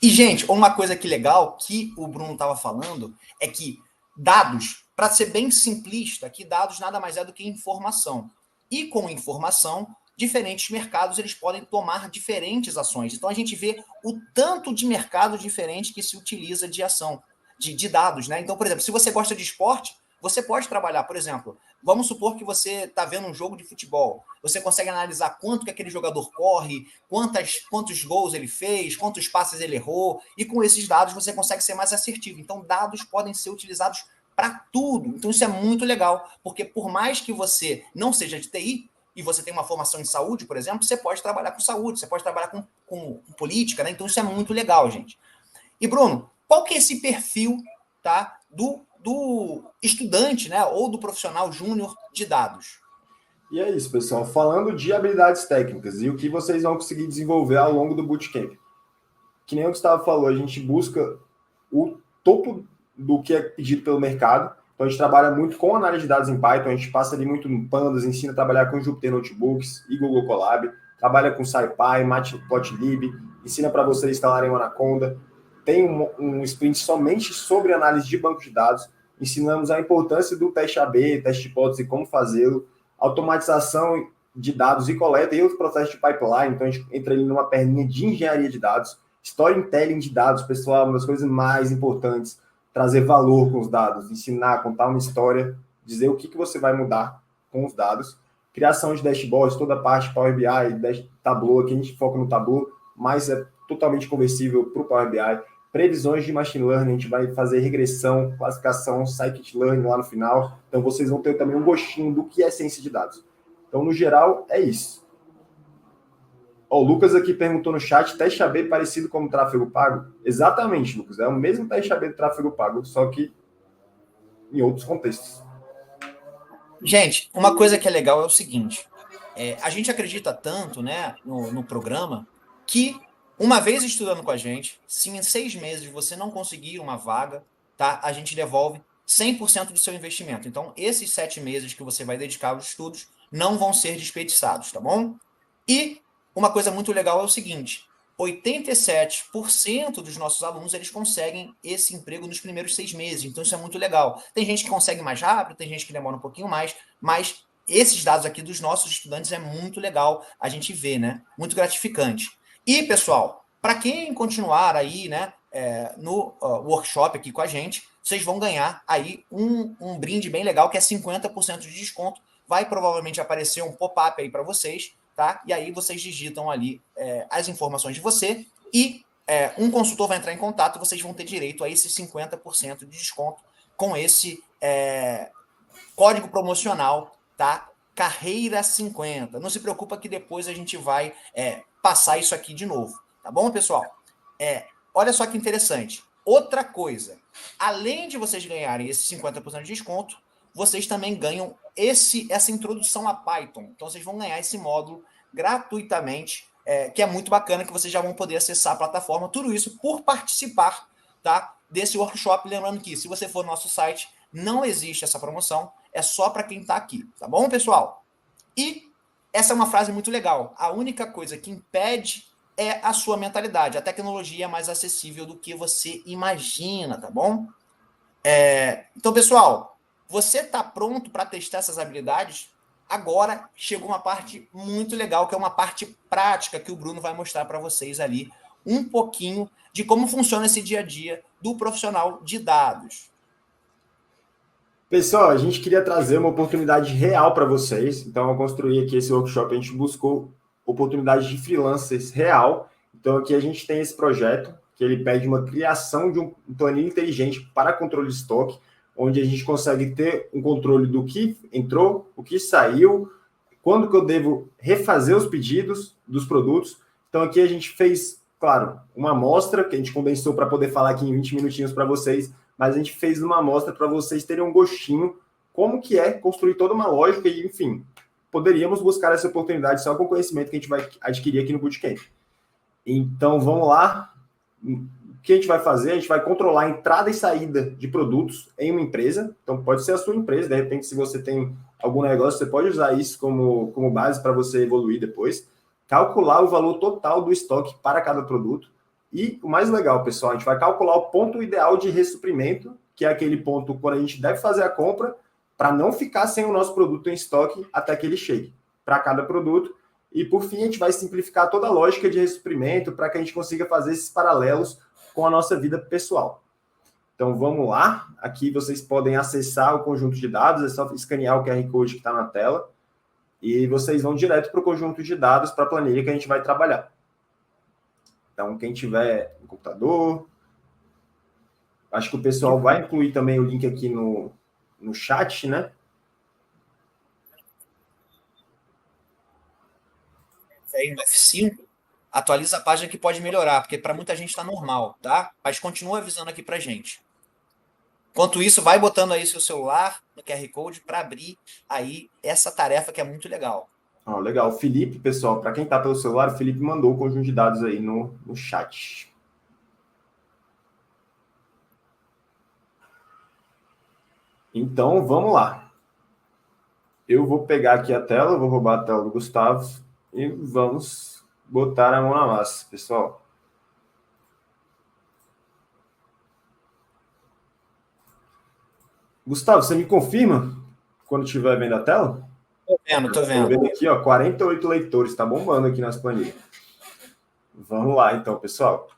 E, gente, uma coisa que legal que o Bruno estava falando é que dados, para ser bem simplista, que dados nada mais é do que informação. E com informação, diferentes mercados eles podem tomar diferentes ações. Então a gente vê o tanto de mercado diferente que se utiliza de ação, de dados, né? Então, por exemplo, se você gosta de esporte, você pode trabalhar, por exemplo, vamos supor que você está vendo um jogo de futebol. Você consegue analisar quanto que aquele jogador corre, quantos gols ele fez, quantos passes ele errou, e com esses dados você consegue ser mais assertivo. Então, dados podem ser utilizados para tudo. Então, isso é muito legal, porque por mais que você não seja de TI, e você tem uma formação em saúde, por exemplo, você pode trabalhar com saúde, você pode trabalhar com política, né? Então, isso é muito legal, gente. E, Bruno, qual que é esse perfil, tá, do estudante, né, ou do profissional júnior de dados? E é isso, pessoal. Falando de habilidades técnicas e o que vocês vão conseguir desenvolver ao longo do bootcamp. Que nem o Gustavo falou, a gente busca o topo do que é pedido pelo mercado. Então, a gente trabalha muito com análise de dados em Python, a gente passa ali muito no Pandas, ensina a trabalhar com Jupyter Notebooks e Google Colab, trabalha com SciPy, Matplotlib, ensina para vocês instalarem o Anaconda. Tem um sprint somente sobre análise de banco de dados, ensinamos a importância do teste AB, teste de hipótese, como fazê-lo, automatização de dados e coleta e outros processos de pipeline. Então, a gente entra ali numa perninha de engenharia de dados, storytelling de dados, pessoal, uma das coisas mais importantes, trazer valor com os dados, ensinar, contar uma história, dizer o que você vai mudar com os dados, criação de dashboards, toda a parte Power BI, Tableau, aqui a gente foca no Tableau, mas é totalmente conversível para o Power BI, previsões de machine learning, a gente vai fazer regressão, classificação, scikit-learning lá no final, então vocês vão ter também um gostinho do que é ciência de dados. Então, no geral, é isso. O Lucas aqui perguntou no chat, teste AB parecido como tráfego pago? Exatamente, Lucas, é o mesmo teste AB do tráfego pago, só que em outros contextos. Gente, uma coisa que é legal é o seguinte: a gente acredita tanto, né, no programa, que uma vez estudando com a gente, se em 6 meses você não conseguir uma vaga, tá, a gente devolve 100% do seu investimento. Então, esses 7 meses que você vai dedicar aos estudos não vão ser desperdiçados, tá bom? E uma coisa muito legal é o seguinte: 87% dos nossos alunos eles conseguem esse emprego nos primeiros 6 meses. Então, isso é muito legal. Tem gente que consegue mais rápido, tem gente que demora um pouquinho mais, mas esses dados aqui dos nossos estudantes é muito legal a gente ver, né? Muito gratificante. E, pessoal, para quem continuar aí, né, no workshop aqui com a gente, vocês vão ganhar aí um brinde bem legal, que é 50% de desconto. Vai provavelmente aparecer um pop-up aí para vocês, tá? E aí vocês digitam ali as informações de você e um consultor vai entrar em contato e vocês vão ter direito a esse 50% de desconto com esse código promocional, tá? Carreira 50. Não se preocupa que depois a gente vai passar isso aqui de novo, tá bom, pessoal? Olha só que interessante. Outra coisa, além de vocês ganharem esse 50% de desconto, vocês também ganham essa introdução a Python. Então, vocês vão ganhar esse módulo gratuitamente, que é muito bacana, que vocês já vão poder acessar a plataforma. Tudo isso por participar, tá, desse workshop. Lembrando que, se você for no nosso site, não existe essa promoção. É só para quem está aqui, tá bom, pessoal? E essa é uma frase muito legal. A única coisa que impede é a sua mentalidade. A tecnologia é mais acessível do que você imagina, tá bom? Então, pessoal, você está pronto para testar essas habilidades? Agora chegou uma parte muito legal, que é uma parte prática que o Bruno vai mostrar para vocês ali um pouquinho de como funciona esse dia a dia do profissional de dados. Pessoal, a gente queria trazer uma oportunidade real para vocês. Então, eu construí aqui esse workshop, a gente buscou oportunidade de freelancers real. Então, aqui a gente tem esse projeto, que ele pede uma criação de um planilha inteligente para controle de estoque, onde a gente consegue ter um controle do que entrou, o que saiu, quando que eu devo refazer os pedidos dos produtos. Então, aqui a gente fez, claro, uma amostra, que a gente condensou para poder falar aqui em 20 minutinhos para vocês, mas a gente fez uma amostra para vocês terem um gostinho como que é construir toda uma lógica e, enfim, poderíamos buscar essa oportunidade só com o conhecimento que a gente vai adquirir aqui no Bootcamp. Então, vamos lá. O que a gente vai fazer? A gente vai controlar a entrada e saída de produtos em uma empresa. Então, pode ser a sua empresa. De repente, se você tem algum negócio, você pode usar isso como base para você evoluir depois. Calcular o valor total do estoque para cada produto. E o mais legal, pessoal, a gente vai calcular o ponto ideal de ressuprimento, que é aquele ponto quando a gente deve fazer a compra, para não ficar sem o nosso produto em estoque até que ele chegue para cada produto. E, por fim, a gente vai simplificar toda a lógica de ressuprimento para que a gente consiga fazer esses paralelos com a nossa vida pessoal. Então, vamos lá. Aqui vocês podem acessar o conjunto de dados, é só escanear o QR Code que está na tela, e vocês vão direto para o conjunto de dados, para a planilha que a gente vai trabalhar. Então, quem tiver no computador, acho que o pessoal vai incluir também o link aqui no chat, né? Aí no F5, atualiza a página que pode melhorar, porque para muita gente está normal, tá? Mas continua avisando aqui para gente. Enquanto isso, vai botando aí seu celular no QR Code para abrir aí essa tarefa que é muito legal. Legal. Felipe, pessoal, para quem está pelo celular, o Felipe mandou o conjunto de dados aí no chat. Então, vamos lá. Eu vou pegar aqui a tela, vou roubar a tela do Gustavo e vamos botar a mão na massa, pessoal. Gustavo, você me confirma quando estiver vendo a tela? Tô Estou vendo. vendo aqui, ó, 48 leitores, está bombando aqui nas planilhas. Vamos lá, então, pessoal.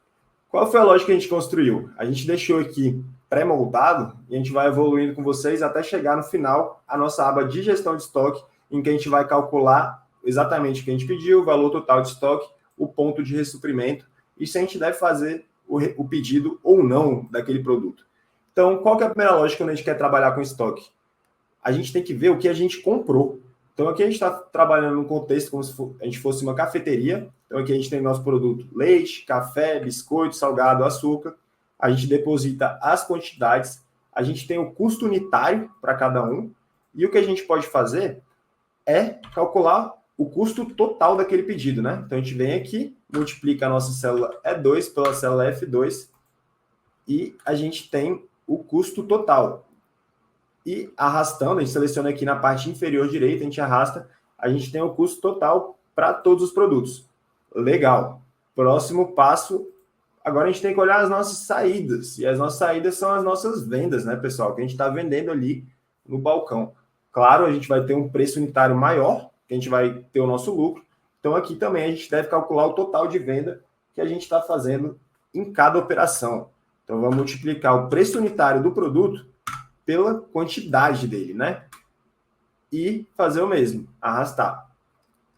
Qual foi a lógica que a gente construiu? A gente deixou aqui pré-moldado e a gente vai evoluindo com vocês até chegar no final a nossa aba de gestão de estoque, em que a gente vai calcular exatamente o que a gente pediu, o valor total de estoque, o ponto de ressuprimento e se a gente deve fazer o pedido ou não daquele produto. Então, qual que é a primeira lógica quando a gente quer trabalhar com estoque? A gente tem que ver o que a gente comprou. Então, aqui a gente está trabalhando num contexto como se a gente fosse uma cafeteria. Então, aqui a gente tem nosso produto leite, café, biscoito, salgado, açúcar. A gente deposita as quantidades. A gente tem o custo unitário para cada um. E o que a gente pode fazer é calcular o custo total daquele pedido, né? Então, a gente vem aqui, multiplica a nossa célula E2 pela célula F2 e a gente tem o custo total. E arrastando, a gente seleciona aqui na parte inferior direita, a gente arrasta, a gente tem o custo total para todos os produtos. Legal. Próximo passo, agora a gente tem que olhar as nossas saídas. E as nossas saídas são as nossas vendas, né, pessoal? Que a gente está vendendo ali no balcão. Claro, a gente vai ter um preço unitário maior, que a gente vai ter o nosso lucro. Então, aqui também a gente deve calcular o total de venda que a gente está fazendo em cada operação. Então, vamos multiplicar o preço unitário do produto pela quantidade dele, né? E fazer o mesmo, arrastar.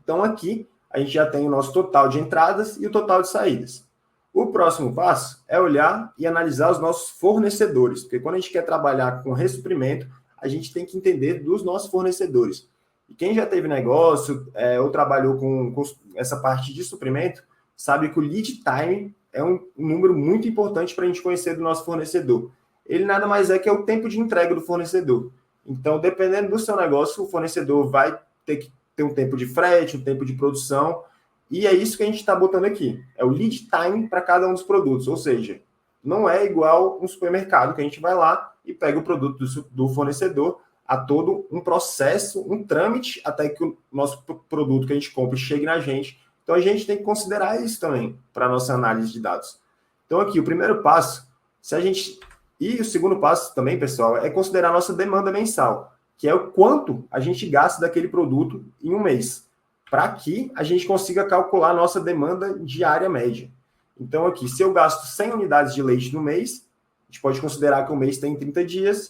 Então, aqui, a gente já tem o nosso total de entradas e o total de saídas. O próximo passo é olhar e analisar os nossos fornecedores, porque quando a gente quer trabalhar com ressuprimento, a gente tem que entender dos nossos fornecedores. E quem já teve negócio ou trabalhou com essa parte de suprimento, sabe que o lead time é um número muito importante para a gente conhecer do nosso fornecedor. Ele nada mais é que é o tempo de entrega do fornecedor. Então, dependendo do seu negócio, o fornecedor vai ter que ter um tempo de frete, um tempo de produção, e é isso que a gente está botando aqui. É o lead time para cada um dos produtos, ou seja, não é igual um supermercado que a gente vai lá e pega o produto do fornecedor, a todo um processo, um trâmite, até que o nosso produto que a gente compra chegue na gente. Então, a gente tem que considerar isso também para a nossa análise de dados. Então, aqui, o primeiro passo, se a gente... E o segundo passo também, pessoal, é considerar a nossa demanda mensal, que é o quanto a gente gasta daquele produto em um mês, para que a gente consiga calcular a nossa demanda diária média. Então, aqui, se eu gasto 100 unidades de leite no mês, a gente pode considerar que o mês tem 30 dias,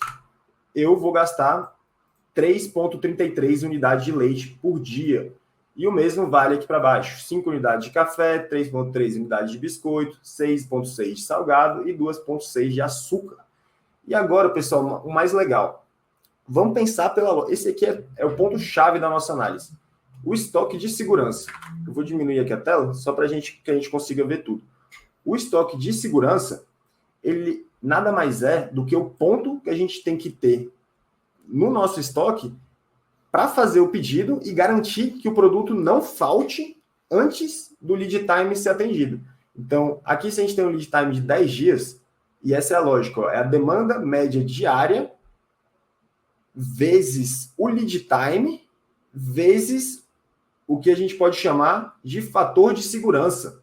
eu vou gastar 3,33 unidades de leite por dia. E o mesmo vale aqui para baixo. 5 unidades de café, 3,3 unidades de biscoito, 6,6 de salgado e 2,6 de açúcar. E agora, pessoal, o mais legal. Vamos pensar pela... Esse aqui é o ponto-chave da nossa análise. O estoque de segurança. Eu vou diminuir aqui a tela, só para que a gente consiga ver tudo. O estoque de segurança, ele nada mais é do que o ponto que a gente tem que ter no nosso estoque para fazer o pedido e garantir que o produto não falte antes do lead time ser atendido. Então, aqui se a gente tem um lead time de 10 dias, e essa é a lógica, ó, é a demanda média diária vezes o lead time vezes o que a gente pode chamar de fator de segurança.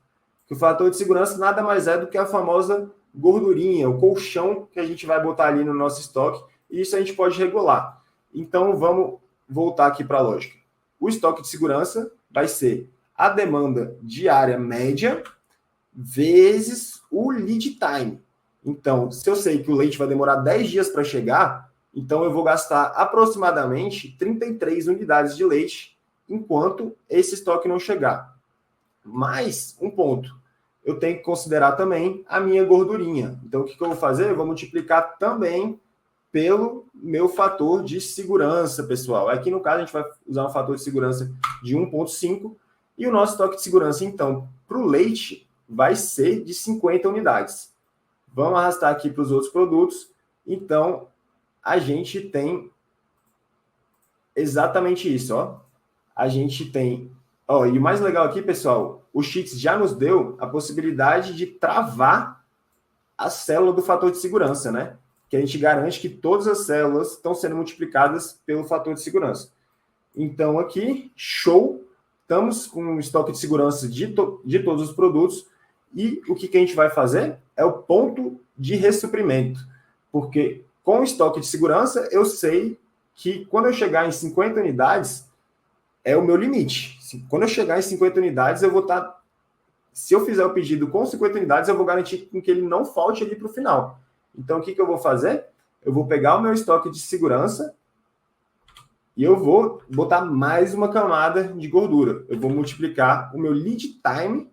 O fator de segurança nada mais é do que a famosa gordurinha, o colchão que a gente vai botar ali no nosso estoque, e isso a gente pode regular. Então, vamos voltar aqui para a lógica. O estoque de segurança vai ser a demanda diária média vezes o lead time. Então, se eu sei que o leite vai demorar 10 dias para chegar, então eu vou gastar aproximadamente 33 unidades de leite enquanto esse estoque não chegar. Mais um ponto. Eu tenho que considerar também a minha gordurinha. Então, o que eu vou fazer? Eu vou multiplicar também pelo meu fator de segurança, pessoal. Aqui, no caso, a gente vai usar um fator de segurança de 1,5 e o nosso estoque de segurança, então, para o leite, vai ser de 50 unidades. Vamos arrastar aqui para os outros produtos. Então, a gente tem exatamente isso, ó. A gente tem... Ó, e o mais legal aqui, pessoal, o Cheats já nos deu a possibilidade de travar a célula do fator de segurança, né? Que a gente garante que todas as células estão sendo multiplicadas pelo fator de segurança. Então, aqui, show, estamos com um estoque de segurança de todos os produtos, e o que a gente vai fazer é o ponto de ressuprimento, porque com o estoque de segurança, eu sei que quando eu chegar em 50 unidades, é o meu limite. Quando eu chegar em 50 unidades, eu vou estar... Se eu fizer o pedido com 50 unidades, eu vou garantir que ele não falte ali para o final. Então, o que eu vou fazer? Eu vou pegar o meu estoque de segurança e eu vou botar mais uma camada de gordura. Eu vou multiplicar o meu lead time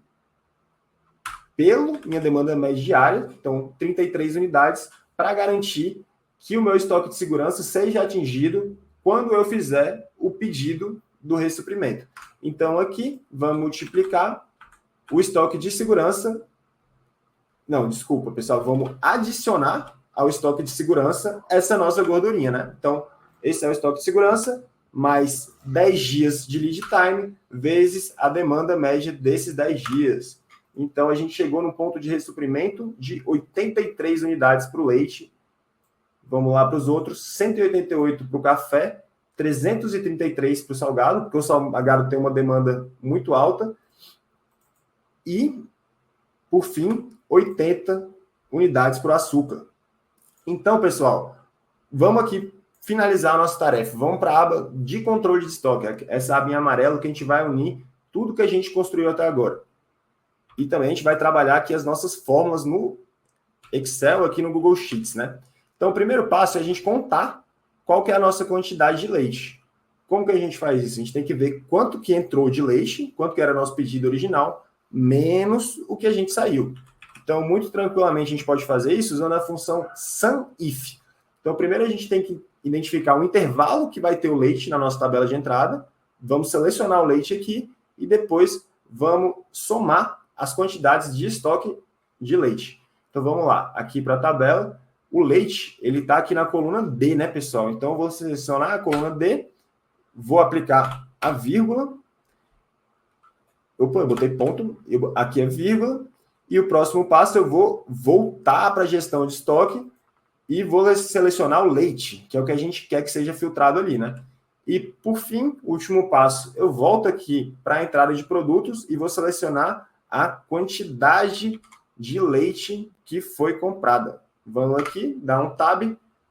pela minha demanda média diária, então 33 unidades, para garantir que o meu estoque de segurança seja atingido quando eu fizer o pedido do ressuprimento. Então, aqui, vamos multiplicar o estoque de segurança. Não, desculpa, pessoal, vamos adicionar ao estoque de segurança essa nossa gordurinha, né? Então, esse é o estoque de segurança, mais 10 dias de lead time, vezes a demanda média desses 10 dias. Então, a gente chegou no ponto de ressuprimento de 83 unidades para o leite. Vamos lá para os outros, 188 para o café, 333 para o salgado, porque o salgado tem uma demanda muito alta. E, por fim, 80 unidades para o açúcar. Então, pessoal, vamos aqui finalizar a nossa tarefa. Vamos para a aba de controle de estoque, essa aba em amarelo que a gente vai unir tudo que a gente construiu até agora. E também a gente vai trabalhar aqui as nossas fórmulas no Excel, aqui no Google Sheets, né? Então, o primeiro passo é a gente contar qual que é a nossa quantidade de leite. Como que a gente faz isso? A gente tem que ver quanto que entrou de leite, quanto que era nosso pedido original, menos o que a gente saiu. Então, muito tranquilamente, a gente pode fazer isso usando a função SUMIF. Então, primeiro a gente tem que identificar o intervalo que vai ter o leite na nossa tabela de entrada, vamos selecionar o leite aqui e depois vamos somar as quantidades de estoque de leite. Então, vamos lá, aqui para a tabela, o leite, ele está aqui na coluna D, né, pessoal? Então, eu vou selecionar a coluna D, vou aplicar a vírgula. Opa, eu botei ponto, aqui é vírgula, e o próximo passo eu vou voltar para a gestão de estoque e vou selecionar o leite, que é o que a gente quer que seja filtrado ali, né? E, por fim, o último passo, eu volto aqui para a entrada de produtos e vou selecionar a quantidade de leite que foi comprada. Vamos aqui, dar um tab,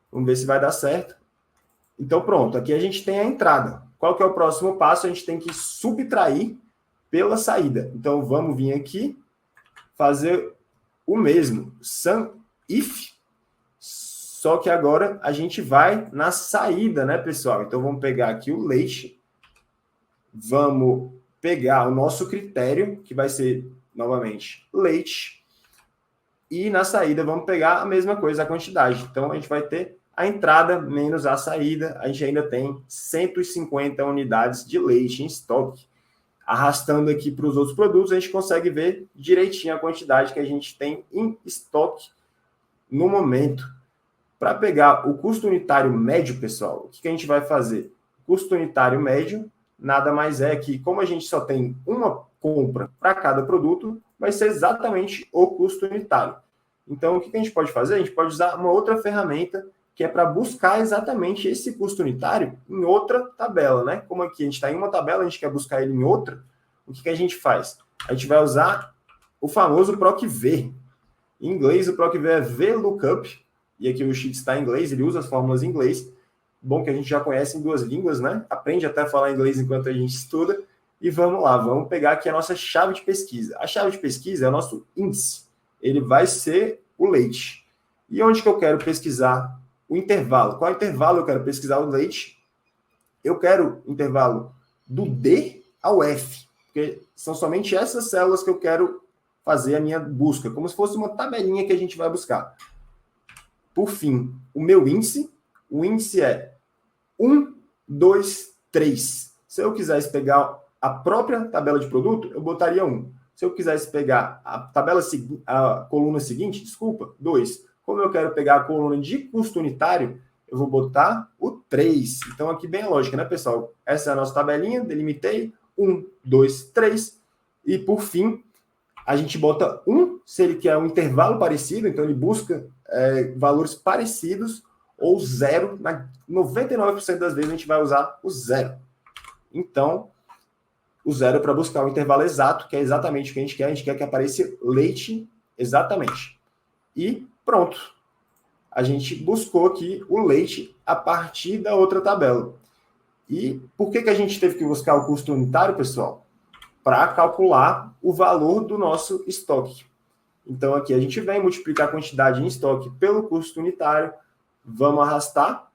vamos ver se vai dar certo. Então, pronto, aqui a gente tem a entrada. Qual que é o próximo passo? A gente tem que subtrair pela saída. Então, vamos vir aqui, fazer o mesmo, SUMIF, só que agora a gente vai na saída, né, pessoal? Então, vamos pegar aqui o leite, vamos pegar o nosso critério, que vai ser, novamente, leite, e na saída vamos pegar a mesma coisa, a quantidade. Então, a gente vai ter a entrada menos a saída, a gente ainda tem 150 unidades de leite em estoque. Arrastando aqui para os outros produtos, a gente consegue ver direitinho a quantidade que a gente tem em estoque no momento. Para pegar o custo unitário médio, pessoal, o que a gente vai fazer? Custo unitário médio nada mais é que, como a gente só tem uma compra para cada produto, vai ser exatamente o custo unitário. Então, o que a gente pode fazer? A gente pode usar uma outra ferramenta que é para buscar exatamente esse custo unitário em outra tabela, né? Como aqui a gente está em uma tabela, a gente quer buscar ele em outra, o que a gente faz? A gente vai usar o famoso PROC-V. Em inglês, o PROC-V é VLOOKUP, e aqui o Sheet está em inglês, ele usa as fórmulas em inglês. Bom que a gente já conhece em duas línguas, né? Aprende até a falar inglês enquanto a gente estuda. E vamos lá, vamos pegar aqui a nossa chave de pesquisa. A chave de pesquisa é o nosso índice. Ele vai ser o leite. E onde que eu quero pesquisar o intervalo? Qual intervalo eu quero pesquisar o leite? Eu quero intervalo do D ao F, porque são somente essas células que eu quero fazer a minha busca, como se fosse uma tabelinha que a gente vai buscar. Por fim, o meu índice, o índice é 1, 2, 3. Se eu quisesse pegar a própria tabela de produto, eu botaria 1. Se eu quisesse pegar a coluna seguinte, desculpa, 2. Como eu quero pegar a coluna de custo unitário, eu vou botar o 3. Então, aqui bem a lógica, né, pessoal? Essa é a nossa tabelinha, delimitei, 1, 2, 3. E, por fim, a gente bota 1, se ele quer um intervalo parecido, então ele busca valores parecidos, ou 0. Na 99% das vezes a gente vai usar o 0. Então, o 0 é para buscar o intervalo exato, que é exatamente o que a gente quer. A gente quer que apareça leite exatamente. E pronto. A gente buscou aqui o leite a partir da outra tabela. E por que a gente teve que buscar o custo unitário, pessoal? Para calcular o valor do nosso estoque. Então, aqui a gente vem multiplicar a quantidade em estoque pelo custo unitário, vamos arrastar,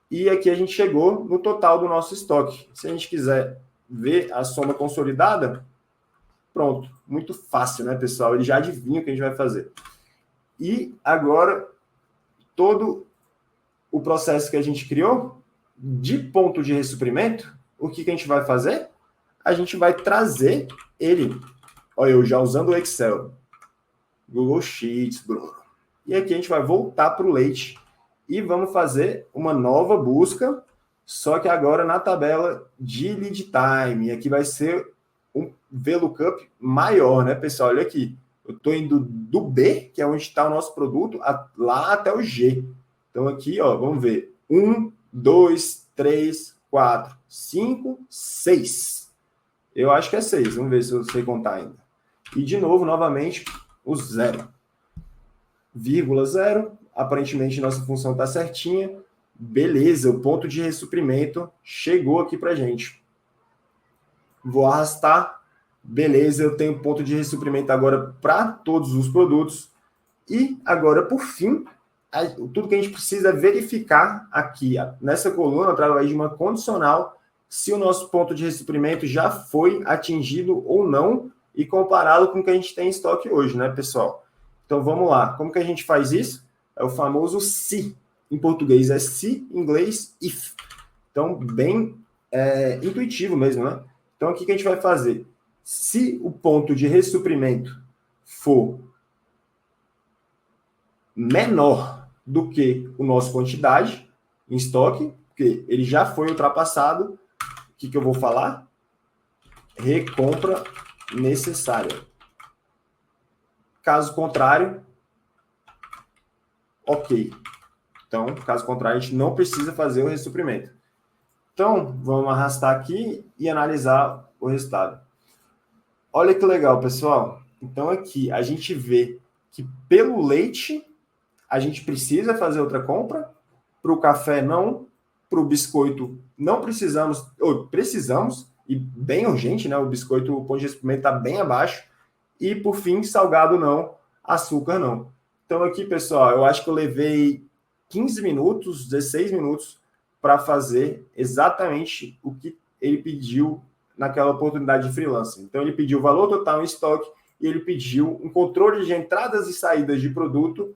e aqui a gente chegou no total do nosso estoque. Se a gente quiser ver a soma consolidada, pronto, muito fácil, né, pessoal? Ele já adivinha o que a gente vai fazer. E agora, todo o processo que a gente criou, de ponto de ressuprimento, o que a gente vai fazer? A gente vai trazer ele. Olha, eu já usando o Excel, Google Sheets, Bruno. E aqui a gente vai voltar para o leite e vamos fazer uma nova busca, só que agora na tabela de lead time. E aqui vai ser um VLOOKUP maior, né, pessoal? Olha aqui. Eu estou indo do B, que é onde está o nosso produto, lá até o G. Então aqui, ó, vamos ver. 1, 2, 3, 4, 5, 6. Eu acho que é 6. Vamos ver se eu sei contar ainda. E de novo, novamente, o 0. Vírgula 0. Aparentemente, nossa função está certinha. Beleza, o ponto de ressuprimento chegou aqui para a gente. Vou arrastar. Beleza, eu tenho ponto de ressuprimento agora para todos os produtos. E agora, por fim, tudo que a gente precisa é verificar aqui, nessa coluna, através de uma condicional, se o nosso ponto de ressuprimento já foi atingido ou não, e compará-lo com o que a gente tem em estoque hoje, né, pessoal? Então, vamos lá. Como que a gente faz isso? É o famoso se. Em português é se, em inglês if. Então, bem intuitivo mesmo, né? Então, o que a gente vai fazer? Se o ponto de ressuprimento for menor do que o nosso quantidade em estoque, porque ele já foi ultrapassado, o que eu vou falar? Recompra necessária. Caso contrário, ok. Então, caso contrário, a gente não precisa fazer o ressuprimento. Então, vamos arrastar aqui e analisar o resultado. Olha que legal, pessoal. Então, aqui a gente vê que pelo leite a gente precisa fazer outra compra, para o café não, para o biscoito não precisamos, ou precisamos, e bem urgente, né? O biscoito, o ponto de ressuprimento está bem abaixo, e por fim, salgado não, açúcar não. Então aqui, pessoal, eu acho que eu levei 15 minutos, 16 minutos para fazer exatamente o que ele pediu naquela oportunidade de freelancer. Então ele pediu o valor total em estoque e ele pediu um controle de entradas e saídas de produto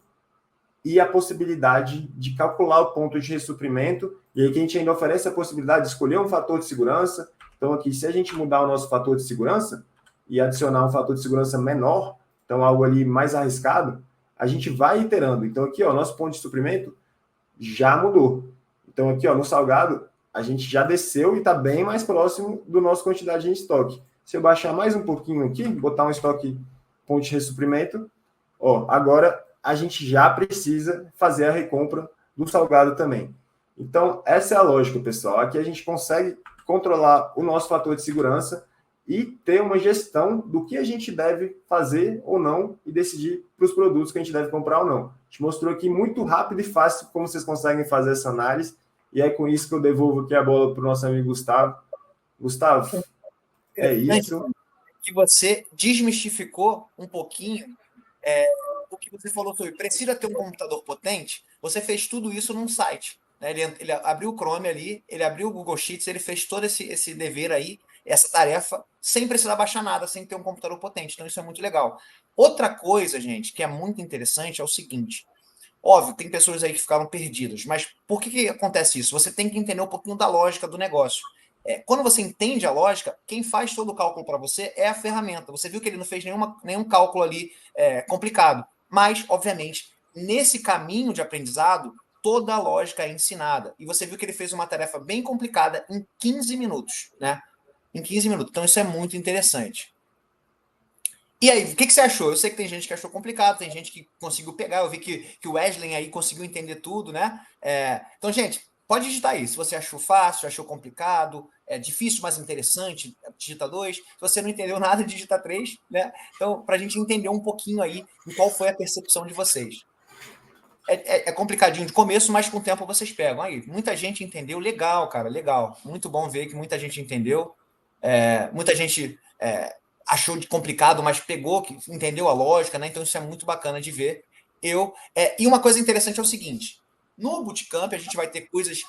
e a possibilidade de calcular o ponto de ressuprimento. E aqui a gente ainda oferece a possibilidade de escolher um fator de segurança. Então aqui, se a gente mudar o nosso fator de segurança e adicionar um fator de segurança menor, então algo ali mais arriscado, a gente vai iterando. Então aqui, ó, nosso ponto de suprimento já mudou. Então aqui, ó, no salgado, a gente já desceu e está bem mais próximo do nosso quantidade em estoque. Se eu baixar mais um pouquinho aqui, botar um estoque ponto de ressuprimento, ó, agora a gente já precisa fazer a recompra do salgado também. Então, essa é a lógica, pessoal. Aqui a gente consegue controlar o nosso fator de segurança e ter uma gestão do que a gente deve fazer ou não e decidir para os produtos que a gente deve comprar ou não. A gente mostrou aqui muito rápido e fácil como vocês conseguem fazer essa análise e é com isso que eu devolvo aqui a bola para o nosso amigo Gustavo. Gustavo, é isso. Que você desmistificou um pouquinho o que você falou sobre precisa ter um computador potente. Você fez tudo isso num site. Né? Ele abriu o Chrome ali, ele abriu o Google Sheets, ele fez todo esse dever aí, essa tarefa, sem precisar baixar nada, sem ter um computador potente. Então, isso é muito legal. Outra coisa, gente, que é muito interessante é o seguinte. Óbvio, tem pessoas aí que ficaram perdidas, mas por que acontece isso? Você tem que entender um pouquinho da lógica do negócio. Quando você entende a lógica, quem faz todo o cálculo para você é a ferramenta. Você viu que ele não fez nenhum cálculo ali complicado. Mas, obviamente, nesse caminho de aprendizado, toda a lógica é ensinada. E você viu que ele fez uma tarefa bem complicada em 15 minutos, né? Em 15 minutos. Então, isso é muito interessante. E aí, o que você achou? Eu sei que tem gente que achou complicado, tem gente que conseguiu pegar. Eu vi que o Wesley aí conseguiu entender tudo, né? Então, gente, pode digitar aí. Se você achou fácil, achou complicado, difícil, mas interessante, digita 2. Se você não entendeu nada, digita 3, né? Então, para a gente entender um pouquinho aí em qual foi a percepção de vocês. É complicadinho de começo, mas com o tempo vocês pegam. Aí, muita gente entendeu. Legal, cara, legal. Muito bom ver que muita gente entendeu. Muita gente achou de complicado, mas pegou, que entendeu a lógica, né? Então isso é muito bacana de ver. E uma coisa interessante é o seguinte: no Bootcamp a gente vai ter coisas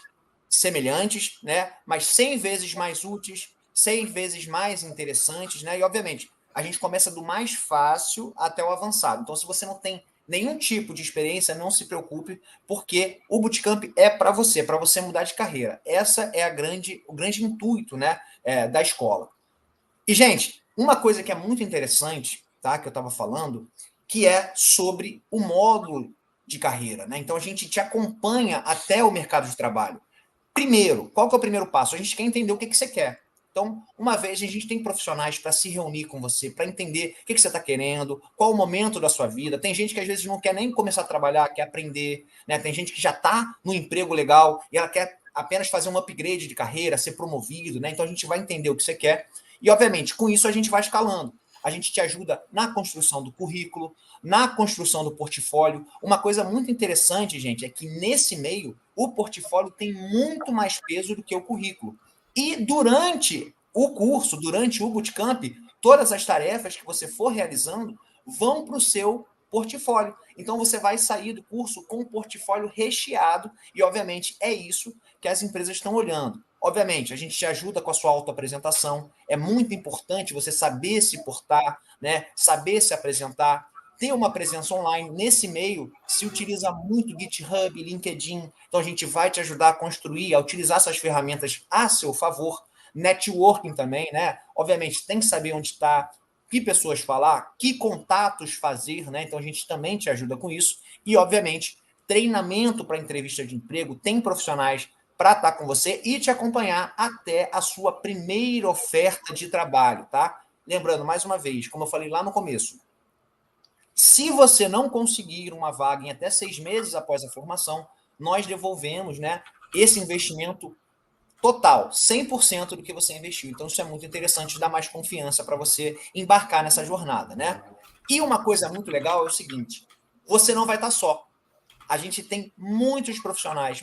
semelhantes, né? Mas 100 vezes mais úteis, 100 vezes mais interessantes, né? E obviamente a gente começa do mais fácil até o avançado. Então, se você não tem nenhum tipo de experiência, não se preocupe, porque o Bootcamp é para você mudar de carreira. Essa é o grande intuito, né, da escola. E, gente, uma coisa que é muito interessante, tá, que eu estava falando, que é sobre o módulo de carreira, né? Então, a gente te acompanha até o mercado de trabalho. Primeiro, qual que é o primeiro passo? A gente quer entender o que você quer. Então, uma vez a gente tem profissionais para se reunir com você, para entender o que você está querendo, qual o momento da sua vida. Tem gente que às vezes não quer nem começar a trabalhar, quer aprender, né? Tem gente que já está no emprego legal e ela quer apenas fazer um upgrade de carreira, ser promovido, né? Então a gente vai entender o que você quer e, obviamente, com isso a gente vai escalando. A gente te ajuda na construção do currículo, na construção do portfólio. Uma coisa muito interessante, gente, é que nesse meio o portfólio tem muito mais peso do que o currículo. E durante o curso, durante o bootcamp, todas as tarefas que você for realizando vão para o seu portfólio. Então você vai sair do curso com um portfólio recheado e, obviamente, é isso que as empresas estão olhando. Obviamente, a gente te ajuda com a sua autoapresentação. É muito importante você saber se portar, né? Saber se apresentar, ter uma presença online. Nesse meio, se utiliza muito GitHub, LinkedIn. Então, a gente vai te ajudar a construir, a utilizar essas ferramentas a seu favor. Networking também, né? Obviamente, tem que saber onde está, que pessoas falar, que contatos fazer, né? Então, a gente também te ajuda com isso. E, obviamente, treinamento para entrevista de emprego. Tem profissionais para estar com você e te acompanhar até a sua primeira oferta de trabalho, tá? Lembrando, mais uma vez, como eu falei lá no começo, se você não conseguir uma vaga em até 6 meses após a formação, nós devolvemos, né, esse investimento total, 100% do que você investiu. Então, isso é muito interessante, dá mais confiança para você embarcar nessa jornada, né? E uma coisa muito legal é o seguinte: você não vai estar só. A gente tem muitos profissionais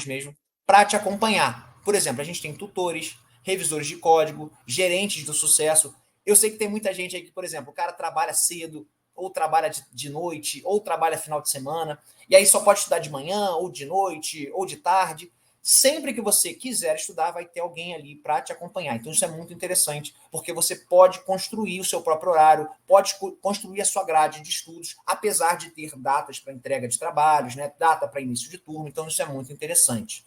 mesmo, para te acompanhar. Por exemplo, a gente tem tutores, revisores de código, gerentes do sucesso. Eu sei que tem muita gente aí que, por exemplo, o cara trabalha cedo, ou trabalha de noite, ou trabalha final de semana, e aí só pode estudar de manhã, ou de noite, ou de tarde. Sempre que você quiser estudar, vai ter alguém ali para te acompanhar. Então, isso é muito interessante, porque você pode construir o seu próprio horário, pode construir a sua grade de estudos, apesar de ter datas para entrega de trabalhos, né? Data para início de turno. Então, isso é muito interessante.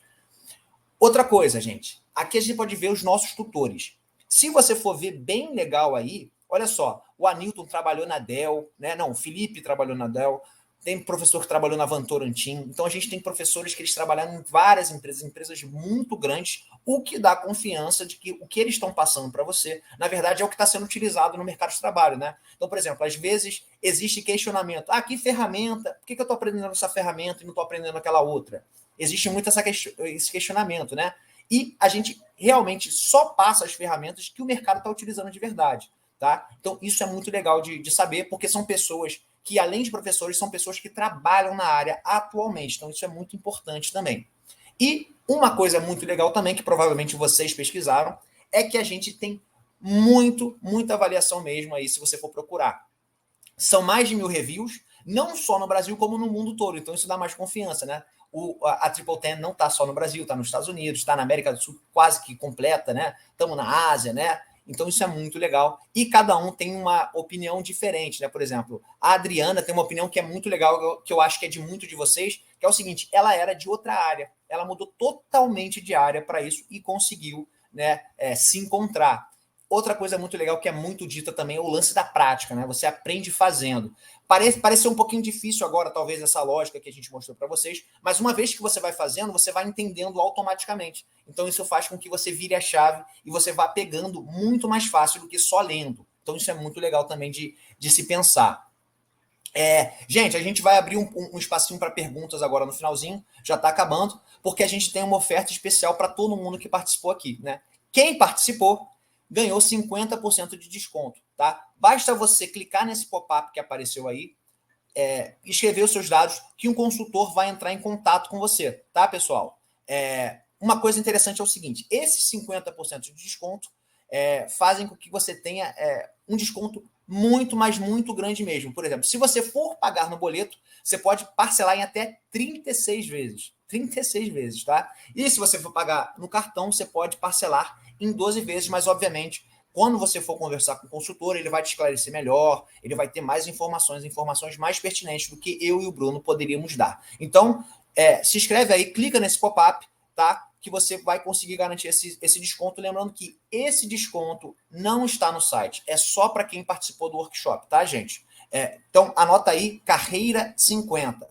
Outra coisa, gente, aqui a gente pode ver os nossos tutores. Se você for ver bem legal aí, olha só, o Anilton trabalhou na Dell, né? Não, o Felipe trabalhou na Dell, tem professor que trabalhou na Vantorantim. Então a gente tem professores que eles trabalharam em várias empresas, empresas muito grandes, o que dá confiança de que o que eles estão passando para você, na verdade, é o que está sendo utilizado no mercado de trabalho, né? Então, por exemplo, às vezes existe questionamento: ah, que ferramenta? Por que eu estou aprendendo essa ferramenta e não estou aprendendo aquela outra? Existe muito esse questionamento, né? E a gente realmente só passa as ferramentas que o mercado está utilizando de verdade, tá? Então, isso é muito legal de saber, porque são pessoas que, além de professores, são pessoas que trabalham na área atualmente. Então, isso é muito importante também. E uma coisa muito legal também, que provavelmente vocês pesquisaram, é que a gente tem muita avaliação mesmo aí, se você for procurar. São mais de 1.000 reviews, não só no Brasil, como no mundo todo. Então, isso dá mais confiança, né? A Triple Ten não está só no Brasil, está nos Estados Unidos, está na América do Sul quase que completa, né? Estamos na Ásia, né? Então, isso é muito legal. E cada um tem uma opinião diferente, né? Por exemplo, a Adriana tem uma opinião que é muito legal, que eu acho que é de muito de vocês, que é o seguinte: ela era de outra área. Ela mudou totalmente de área para isso e conseguiu, né, se encontrar. Outra coisa muito legal que é muito dita também é o lance da prática, né? Você aprende fazendo. Parece ser um pouquinho difícil agora, talvez, essa lógica que a gente mostrou para vocês, mas uma vez que você vai fazendo, você vai entendendo automaticamente. Então, isso faz com que você vire a chave e você vá pegando muito mais fácil do que só lendo. Então, isso é muito legal também de se pensar. Gente, a gente vai abrir um espacinho para perguntas agora no finalzinho, já está acabando, porque a gente tem uma oferta especial para todo mundo que participou aqui, né? Quem participou ganhou 50% de desconto, tá? Basta você clicar nesse pop-up que apareceu aí, escrever os seus dados que um consultor vai entrar em contato com você, tá, pessoal? Uma coisa interessante é o seguinte, esses 50% de desconto fazem com que você tenha um desconto muito, mas muito grande mesmo. Por exemplo, se você for pagar no boleto, você pode parcelar em até 36 vezes. 36 vezes, tá? E se você for pagar no cartão, você pode parcelar em 12 vezes, mas obviamente, quando você for conversar com o consultor, ele vai te esclarecer melhor, ele vai ter mais informações mais pertinentes do que eu e o Bruno poderíamos dar. Então, se inscreve aí, clica nesse pop-up, tá? Que você vai conseguir garantir esse desconto. Lembrando que esse desconto não está no site, é só para quem participou do workshop, tá, gente? Então, anota aí, Carreira 50.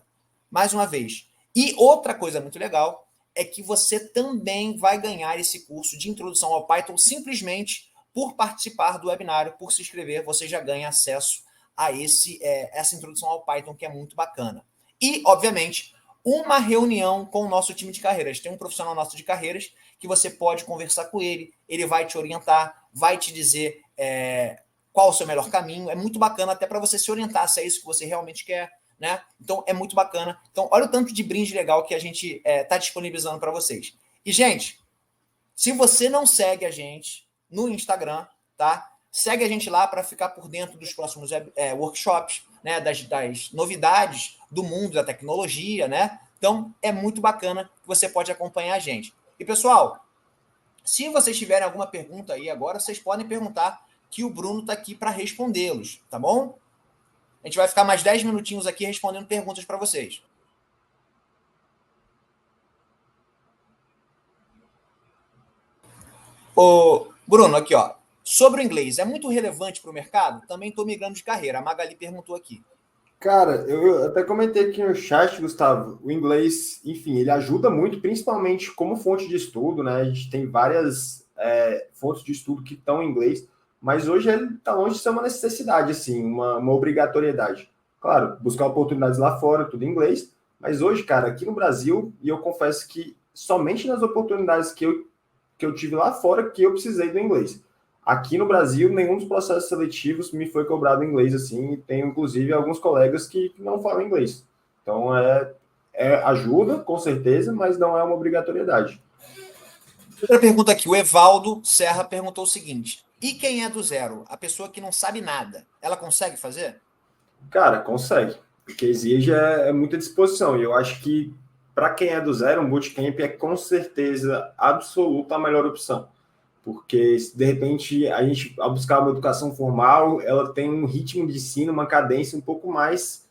Mais uma vez. E outra coisa muito legal é que você também vai ganhar esse curso de introdução ao Python simplesmente por participar do webinário, por se inscrever, você já ganha acesso a essa introdução ao Python, que é muito bacana. E, obviamente, uma reunião com o nosso time de carreiras. Tem um profissional nosso de carreiras que você pode conversar com ele, ele vai te orientar, vai te dizer qual o seu melhor caminho. É muito bacana até para você se orientar se é isso que você realmente quer, né? Então, é muito bacana. Então, olha o tanto de brinde legal que a gente está disponibilizando para vocês. E, gente, se você não segue a gente no Instagram, tá? Segue a gente lá para ficar por dentro dos próximos workshops, né? Das novidades do mundo da tecnologia, né? Então, é muito bacana que você pode acompanhar a gente. E, pessoal, se vocês tiverem alguma pergunta aí agora, vocês podem perguntar que o Bruno está aqui para respondê-los, tá bom? A gente vai ficar mais 10 minutinhos aqui respondendo perguntas para vocês. Ô, Bruno, aqui, ó. Sobre o inglês, é muito relevante para o mercado? Também estou migrando de carreira. A Magali perguntou aqui. Cara, eu até comentei aqui no chat, Gustavo, o inglês, enfim, ele ajuda muito, principalmente como fonte de estudo, né? A gente tem várias fontes de estudo que estão em inglês, mas hoje ele está longe de ser uma necessidade, assim, uma obrigatoriedade. Claro, buscar oportunidades lá fora, tudo em inglês, mas hoje, cara, aqui no Brasil, e eu confesso que somente nas oportunidades que eu tive lá fora que eu precisei do inglês. Aqui no Brasil, nenhum dos processos seletivos me foi cobrado em inglês, assim, e tenho, inclusive, alguns colegas que não falam inglês. Então, ajuda, com certeza, mas não é uma obrigatoriedade. Outra pergunta aqui, o Evaldo Serra perguntou o seguinte, e quem é do zero? A pessoa que não sabe nada, ela consegue fazer? Cara, consegue. O que exige muita disposição, e eu acho que, para quem é do zero, um bootcamp é, com certeza, absoluta a melhor opção. Porque, de repente, a gente, ao buscar uma educação formal, ela tem um ritmo de ensino, uma cadência um pouco mais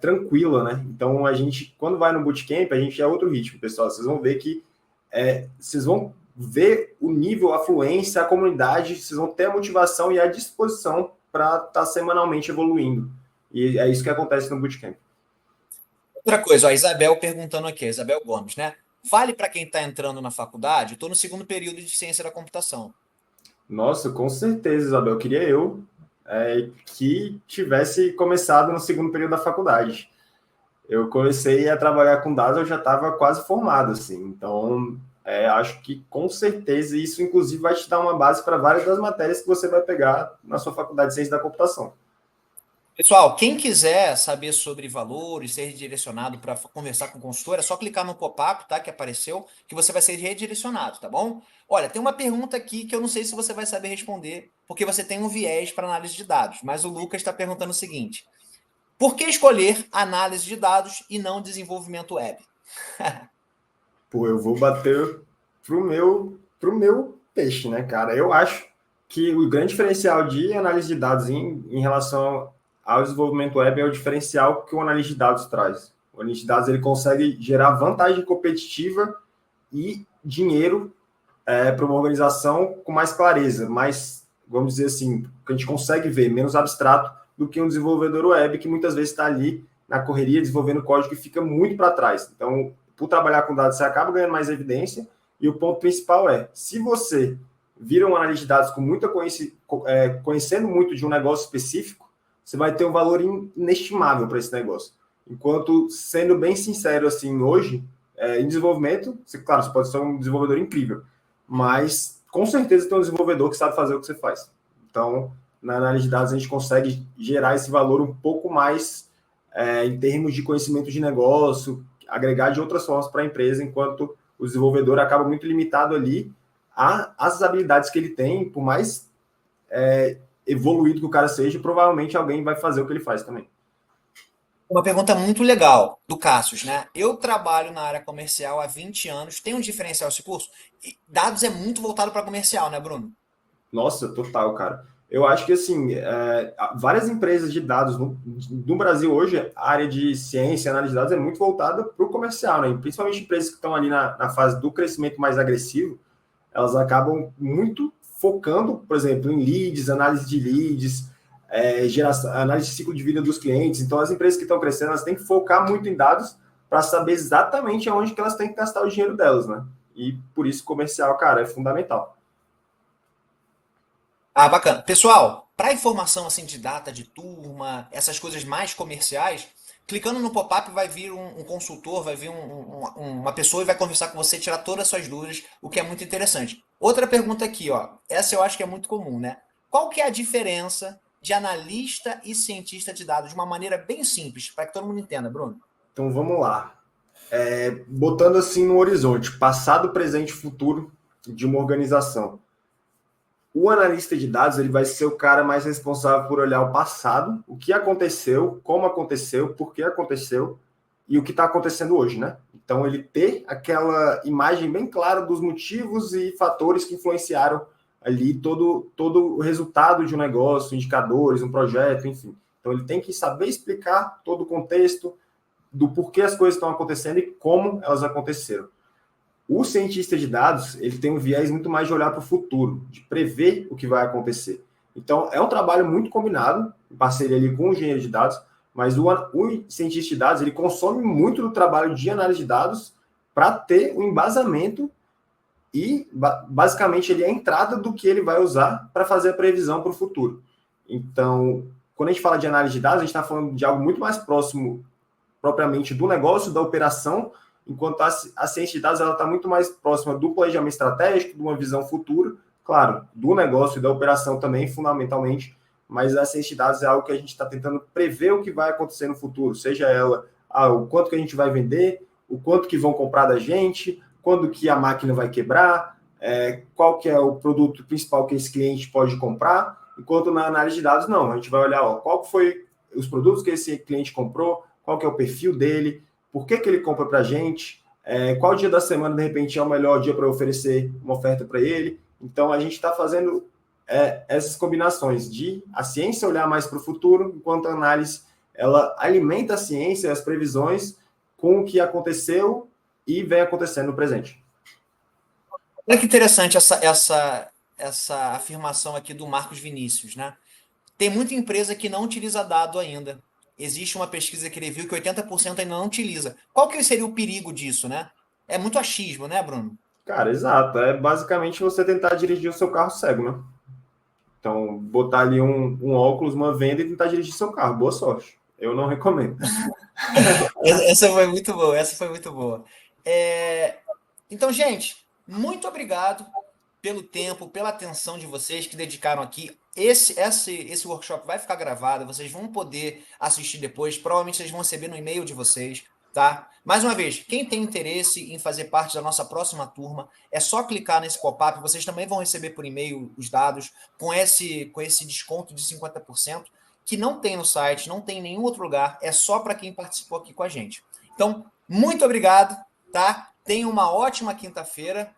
tranquila, né? Então, a gente, quando vai no bootcamp, a gente é outro ritmo, pessoal. Vocês vão ver que vocês vão ver o nível, a fluência, a comunidade, vocês vão ter a motivação e a disposição para estar semanalmente evoluindo. E é isso que acontece no bootcamp. Outra coisa, ó, a Isabel perguntando aqui, a Isabel Gomes, né? Vale para quem está entrando na faculdade? Estou no segundo período de ciência da computação. Nossa, com certeza, Isabel. Queria que tivesse começado no segundo período da faculdade. Eu comecei a trabalhar com dados, eu já estava quase formado, assim. Então, acho que com certeza isso, inclusive, vai te dar uma base para várias das matérias que você vai pegar na sua faculdade de ciência da computação. Pessoal, quem quiser saber sobre valores, ser redirecionado para conversar com o consultor, é só clicar no pop-up, tá, que apareceu, que você vai ser redirecionado, tá bom? Olha, tem uma pergunta aqui que eu não sei se você vai saber responder, porque você tem um viés para análise de dados, mas o Lucas está perguntando o seguinte, por que escolher análise de dados e não desenvolvimento web? Pô, eu vou bater pro meu peixe, né, cara? Eu acho que o grande diferencial de análise de dados em relação ao desenvolvimento web é o diferencial que o analista de dados traz. O analista de dados ele consegue gerar vantagem competitiva e dinheiro para uma organização com mais clareza, mais, vamos dizer assim, que a gente consegue ver, menos abstrato do que um desenvolvedor web que muitas vezes está ali na correria desenvolvendo código que fica muito para trás. Então, por trabalhar com dados, você acaba ganhando mais evidência e o ponto principal se você vira um analista de dados com muita conhecendo muito de um negócio específico, você vai ter um valor inestimável para esse negócio. Enquanto, sendo bem sincero, assim, hoje, em desenvolvimento, claro, você pode ser um desenvolvedor incrível, mas com certeza tem um desenvolvedor que sabe fazer o que você faz. Então, na análise de dados, a gente consegue gerar esse valor um pouco mais em termos de conhecimento de negócio, agregar de outras formas para a empresa, enquanto o desenvolvedor acaba muito limitado ali às habilidades que ele tem, por mais evoluído que o cara seja, provavelmente alguém vai fazer o que ele faz também. Uma pergunta muito legal do Cassius, né? Eu trabalho na área comercial há 20 anos, tem um diferencial esse curso? E dados é muito voltado para comercial, né, Bruno? Nossa, total, cara. Eu acho que, assim, várias empresas de dados no Brasil hoje, a área de ciência, análise de dados é muito voltada para o comercial, né? Principalmente empresas que estão ali na fase do crescimento mais agressivo, elas acabam muito focando, por exemplo, em leads, análise de leads, geração, análise de ciclo de vida dos clientes. Então, as empresas que estão crescendo, elas têm que focar muito em dados para saber exatamente aonde que elas têm que gastar o dinheiro delas, né? E por isso, comercial, cara, é fundamental. Ah, bacana. Pessoal, para informação assim de data de turma, essas coisas mais comerciais, clicando no pop-up vai vir um consultor, vai vir uma pessoa e vai conversar com você, tirar todas as suas dúvidas, o que é muito interessante. Outra pergunta aqui, ó. Essa eu acho que é muito comum, né? Qual que é a diferença de analista e cientista de dados de uma maneira bem simples, para que todo mundo entenda, Bruno? Então, vamos lá. Botando assim no horizonte, passado, presente e futuro de uma organização. O analista de dados ele vai ser o cara mais responsável por olhar o passado, o que aconteceu, como aconteceu, por que aconteceu e o que está acontecendo hoje, né? Então, ele ter aquela imagem bem clara dos motivos e fatores que influenciaram ali todo o resultado de um negócio, indicadores, um projeto, enfim. Então, ele tem que saber explicar todo o contexto do porquê as coisas estão acontecendo e como elas aconteceram. O cientista de dados, ele tem um viés muito mais de olhar para o futuro, de prever o que vai acontecer. Então, é um trabalho muito combinado, em parceria ali com o engenheiro de dados, mas o cientista de dados, ele consome muito do trabalho de análise de dados para ter o embasamento e, basicamente, ele é a entrada do que ele vai usar para fazer a previsão para o futuro. Então, quando a gente fala de análise de dados, a gente está falando de algo muito mais próximo, propriamente, do negócio, da operação, enquanto a ciência de dados está muito mais próxima do planejamento estratégico, de uma visão futura, claro, do negócio e da operação também, fundamentalmente, mas a ciência de dados é algo que a gente está tentando prever o que vai acontecer no futuro, seja ela o quanto que a gente vai vender, o quanto que vão comprar da gente, quando que a máquina vai quebrar, qual que é o produto principal que esse cliente pode comprar, enquanto na análise de dados, não, a gente vai olhar qual foi os produtos que esse cliente comprou, qual que é o perfil dele, por que ele compra para a gente, qual dia da semana, de repente, é o melhor dia para oferecer uma oferta para ele. Então, a gente está fazendo essas combinações de a ciência olhar mais para o futuro, enquanto a análise ela alimenta a ciência, as previsões, com o que aconteceu e vem acontecendo no presente. Olha que interessante essa afirmação aqui do Marcos Vinícius, né? Tem muita empresa que não utiliza dado ainda. Existe uma pesquisa que ele viu que 80% ainda não utiliza. Qual que seria o perigo disso, né? É muito achismo, né, Bruno? Cara, exato. É basicamente você tentar dirigir o seu carro cego, né? Então, botar ali um óculos, uma venda e tentar dirigir seu carro. Boa sorte. Eu não recomendo. Essa foi muito boa, essa foi muito boa. Então, gente, muito obrigado pelo tempo, pela atenção de vocês que dedicaram aqui. Esse workshop vai ficar gravado, vocês vão poder assistir depois, provavelmente vocês vão receber no e-mail de vocês, tá? Mais uma vez, quem tem interesse em fazer parte da nossa próxima turma, é só clicar nesse pop-up, vocês também vão receber por e-mail os dados com esse desconto de 50%, que não tem no site, não tem em nenhum outro lugar, é só para quem participou aqui com a gente. Então, muito obrigado, tá? Tenha uma ótima quinta-feira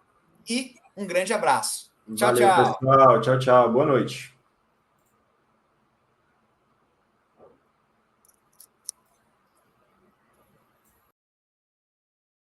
e um grande abraço. Tchau, Valeu, tchau. pessoal. Tchau, tchau. Boa noite.